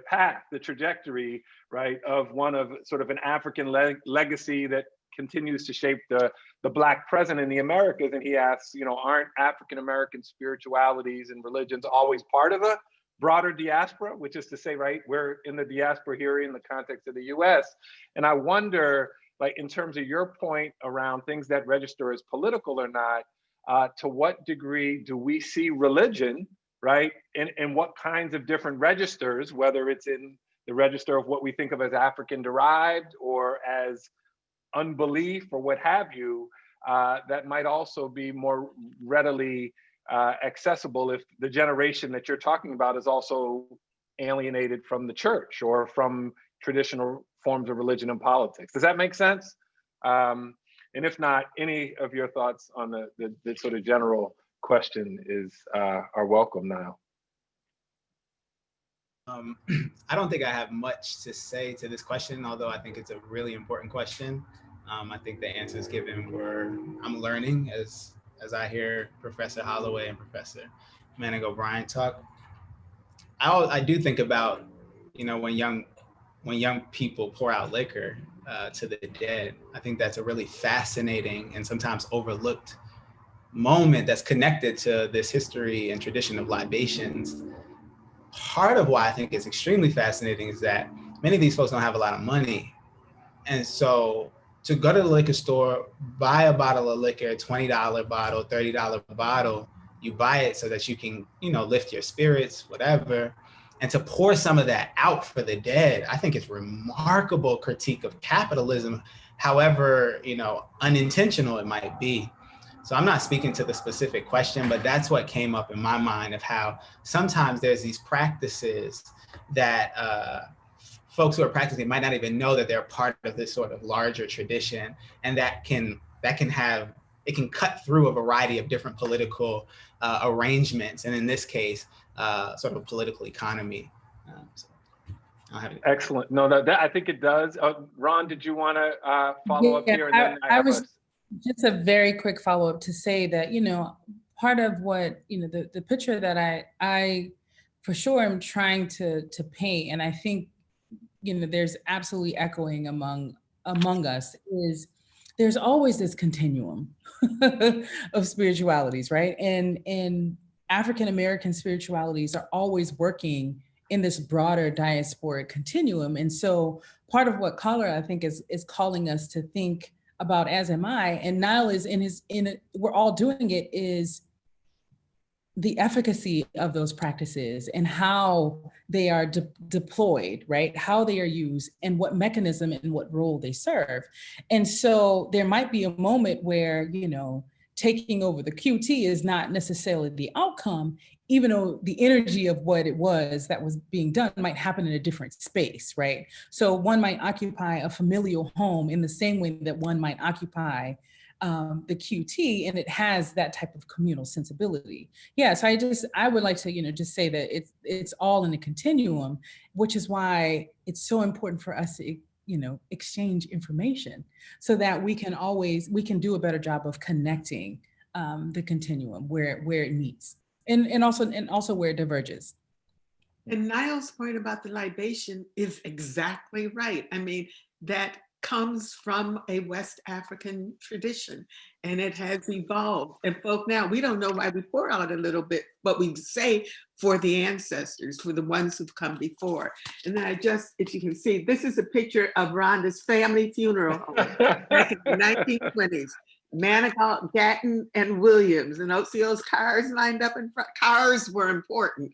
path, the trajectory, right, of one of sort of an African legacy that continues to shape the Black present in the Americas. And he asks, aren't African-American spiritualities and religions always part of a broader diaspora, which is to say, right, we're in the diaspora here in the context of the US. And I wonder, like, in terms of your point around things that register as political or not, to what degree do we see religion, right, in what kinds of different registers, whether it's in the register of what we think of as African-derived or as unbelief or what have you, that might also be more readily accessible if the generation that you're talking about is also alienated from the church or from traditional forms of religion and politics. Does that make sense? And if not, any of your thoughts on the sort of general question are welcome now. I don't think I have much to say to this question, although I think it's a really important question. I think the answers given were, I'm learning as I hear Professor Holloway and Professor Manigault-Bryant talk. I do think about, when young people pour out liquor to the dead. I think that's a really fascinating and sometimes overlooked moment that's connected to this history and tradition of libations. Part of why I think it's extremely fascinating is that many of these folks don't have a lot of money. And so to go to the liquor store, buy a bottle of liquor, $20 bottle, $30 bottle, you buy it so that you can, lift your spirits, whatever. And to pour some of that out for the dead, I think it's remarkable critique of capitalism, however, unintentional it might be. So I'm not speaking to the specific question, but that's what came up in my mind of how sometimes there's these practices that folks who are practicing might not even know that they're part of this sort of larger tradition, and that can cut through a variety of different political arrangements, and in this case, sort of a political economy. So I don't have any. Excellent. No, that I think it does. Rhon, did you want to follow up here? And then I was just a very quick follow-up to say that, part of what, the picture that I for sure am trying to paint, and I think, there's absolutely echoing among us, is there's always this continuum of spiritualities, right? And African-American spiritualities are always working in this broader diasporic continuum. And so part of what Karla, I think, is calling us to think about, as am I, and Nyle is we're all doing it, is the efficacy of those practices and how they are deployed, right? How they are used and what mechanism and what role they serve. And so there might be a moment where, taking over the QT is not necessarily the outcome, even though the energy of what it was that was being done might happen in a different space, right? So one might occupy a familial home in the same way that one might occupy the QT, and it has that type of communal sensibility. Yeah, so I would like to, just say that it's all in a continuum, which is why it's so important for us to, exchange information so that we can do a better job of connecting the continuum where it meets and also where it diverges. And Niall's point about the libation is exactly right. I mean, that comes from a West African tradition, and it has evolved. And folk now, we don't know why we pour out a little bit, but we say for the ancestors, for the ones who've come before. And then if you can see, this is a picture of Rhonda's family funeral home back in the 1920s. Manigault, Gatton, and Williams, and see those cars lined up in front. Cars were important,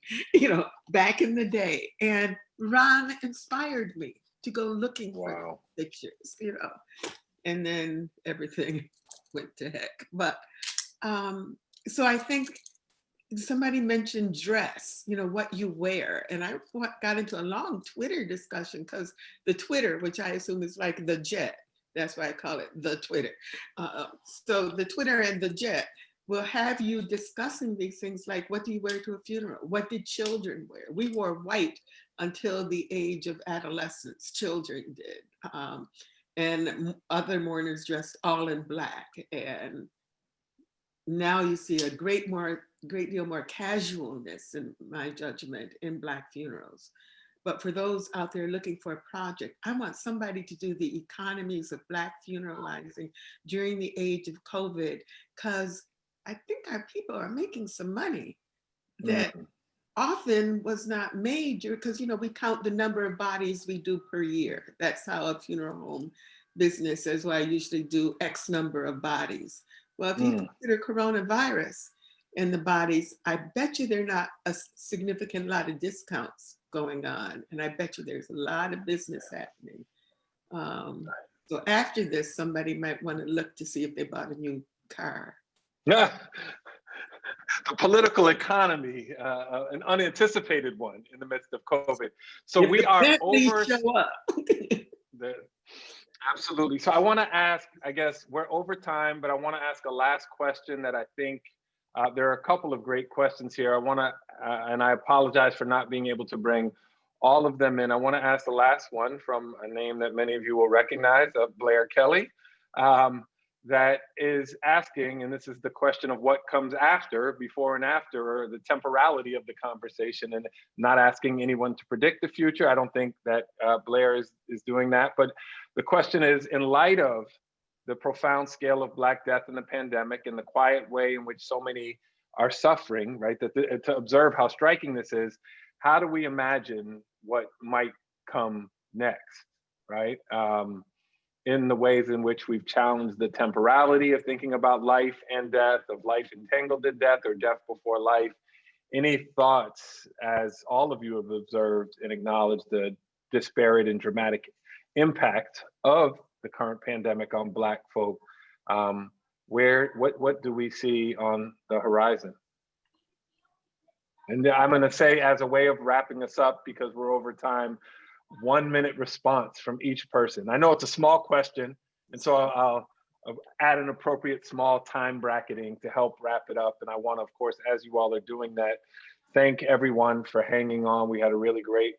back in the day. And Rhon inspired me to go looking for pictures, and then everything went to heck. But so I think somebody mentioned dress, what you wear. And I got into a long Twitter discussion, because the Twitter, which I assume is like the jet, that's why I call it the Twitter. So the Twitter and the jet will have you discussing these things like, what do you wear to a funeral? What did children wear? We wore white until the age of adolescence, children did. And other mourners dressed all in black. And now you see a great deal more casualness, in my judgment, in Black funerals. But for those out there looking for a project, I want somebody to do the economies of Black funeralizing during the age of COVID, because I think our people are making some money that often was not made, because we count the number of bodies we do per year. That's how a funeral home business says, well, I usually do X number of bodies. Well, if you consider coronavirus and the bodies, I bet you there are not a significant lot of discounts going on. And I bet you there's a lot of business happening. So after this, somebody might want to look to see if they bought a new car. Yeah. The political economy, an unanticipated one in the midst of COVID. So if we are over. Show up. Absolutely. So I want to ask, I guess we're over time, but I want to ask a last question that I think there are a couple of great questions here. I want to, and I apologize for not being able to bring all of them in. I want to ask the last one from a name that many of you will recognize, Blair Kelly. that is asking, and this is the question of what comes after, before and after, or the temporality of the conversation, and not asking anyone to predict the future. I don't think that Blair is doing that, but the question is, in light of the profound scale of Black death in the pandemic and the quiet way in which so many are suffering, right, to observe how striking this is, how do we imagine what might come next, right? In the ways in which we've challenged the temporality of thinking about life and death, of life entangled in death or death before life. Any thoughts, as all of you have observed and acknowledged the disparate and dramatic impact of the current pandemic on Black folk? What do we see on the horizon? And I'm gonna say, as a way of wrapping us up, because we're over time, 1 minute response from each person. I know it's a small question, and so I'll add an appropriate small time bracketing to help wrap it up. And I want to, of course, as you all are doing that, thank everyone for hanging on. We had a really great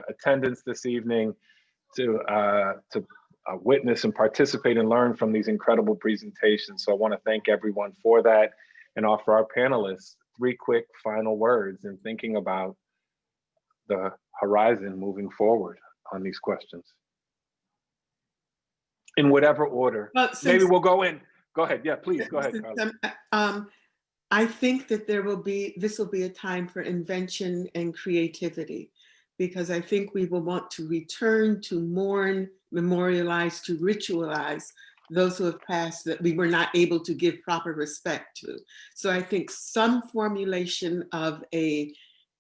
attendance this evening to witness and participate and learn from these incredible presentations. So I want to thank everyone for that and offer our panelists 3 quick final words in thinking about the horizon moving forward on these questions. In whatever order. Well, maybe we'll go in. Go ahead. Yeah, please go ahead, Karla. I think that this will be a time for invention and creativity, because I think we will want to return to mourn, memorialize, to ritualize those who have passed that we were not able to give proper respect to. So I think some formulation of a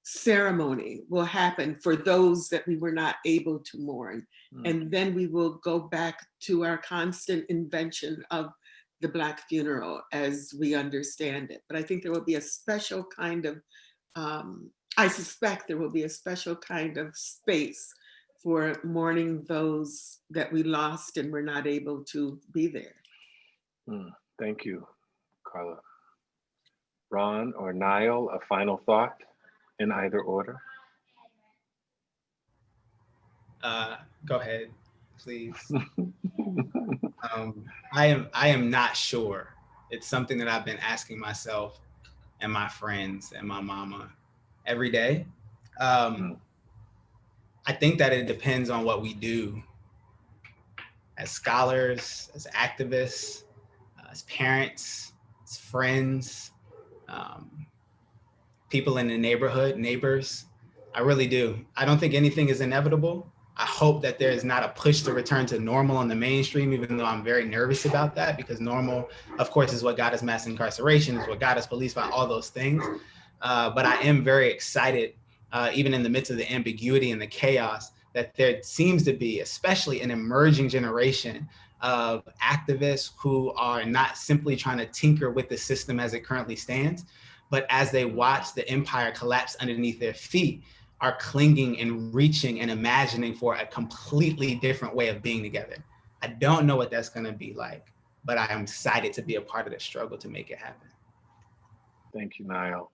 ceremony will happen for those that we were not able to mourn. And then we will go back to our constant invention of the Black funeral as we understand it. But I think there will be a special kind of, I suspect there will be a special kind of space for mourning those that we lost and were not able to be there. Thank you, Karla. Rhon or Nyle, a final thought in either order? Go ahead, please. I am not sure. It's something that I've been asking myself and my friends and my mama every day. I think that it depends on what we do as scholars, as activists, as parents, as friends, people in the neighborhood, neighbors. I really do. I don't think anything is inevitable. I hope that there is not a push to return to normal on the mainstream, even though I'm very nervous about that, because normal, of course, is what got us mass incarceration, is what got us police by all those things. But I am very excited, even in the midst of the ambiguity and the chaos, that there seems to be, especially an emerging generation of activists who are not simply trying to tinker with the system as it currently stands, but as they watch the empire collapse underneath their feet, are clinging and reaching and imagining for a completely different way of being together. I don't know what that's going to be like, but I am excited to be a part of the struggle to make it happen. Thank you, Nyle.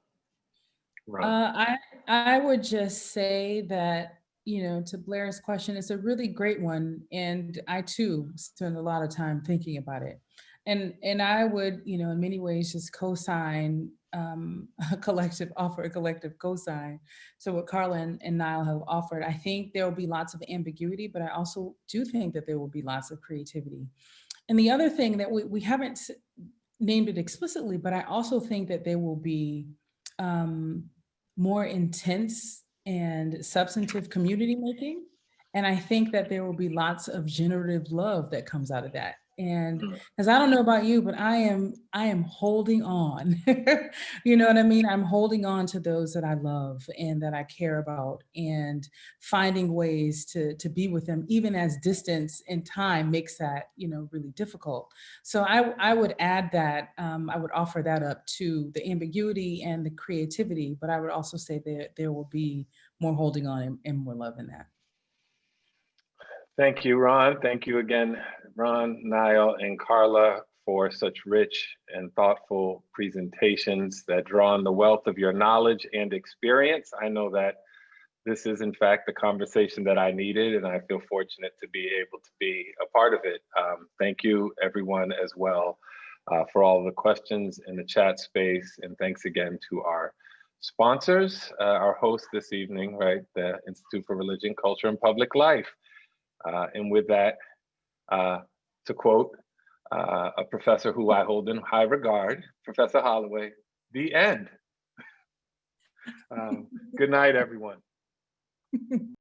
I would just say that, you know, to Blair's question, it's a really great one. And I too spend a lot of time thinking about it. And I would, you know, in many ways just co-sign offer a collective cosign. So what Karla and Nyle have offered, I think there will be lots of ambiguity, but I also do think that there will be lots of creativity. And the other thing that we haven't named it explicitly, but I also think that there will be more intense and substantive community making. And I think that there will be lots of generative love that comes out of that. And because I don't know about you, but I am holding on. You know what I mean? I'm holding on to those that I love and that I care about, and finding ways to be with them, even as distance and time makes that, you know, really difficult. So I would add that, I would offer that up to the ambiguity and the creativity, but I would also say that there will be more holding on and more love in that. Thank you, Rhon. Thank you again, Rhon, Nyle, and Karla, for such rich and thoughtful presentations that draw on the wealth of your knowledge and experience. I know that this is in fact the conversation that I needed, and I feel fortunate to be able to be a part of it. Thank you everyone as well for all the questions in the chat space, and thanks again to our sponsors, our host this evening, right, the Institute for Religion, Culture, and Public Life. And with that, to quote a professor who I hold in high regard, Professor Holloway, the end. Good night, everyone.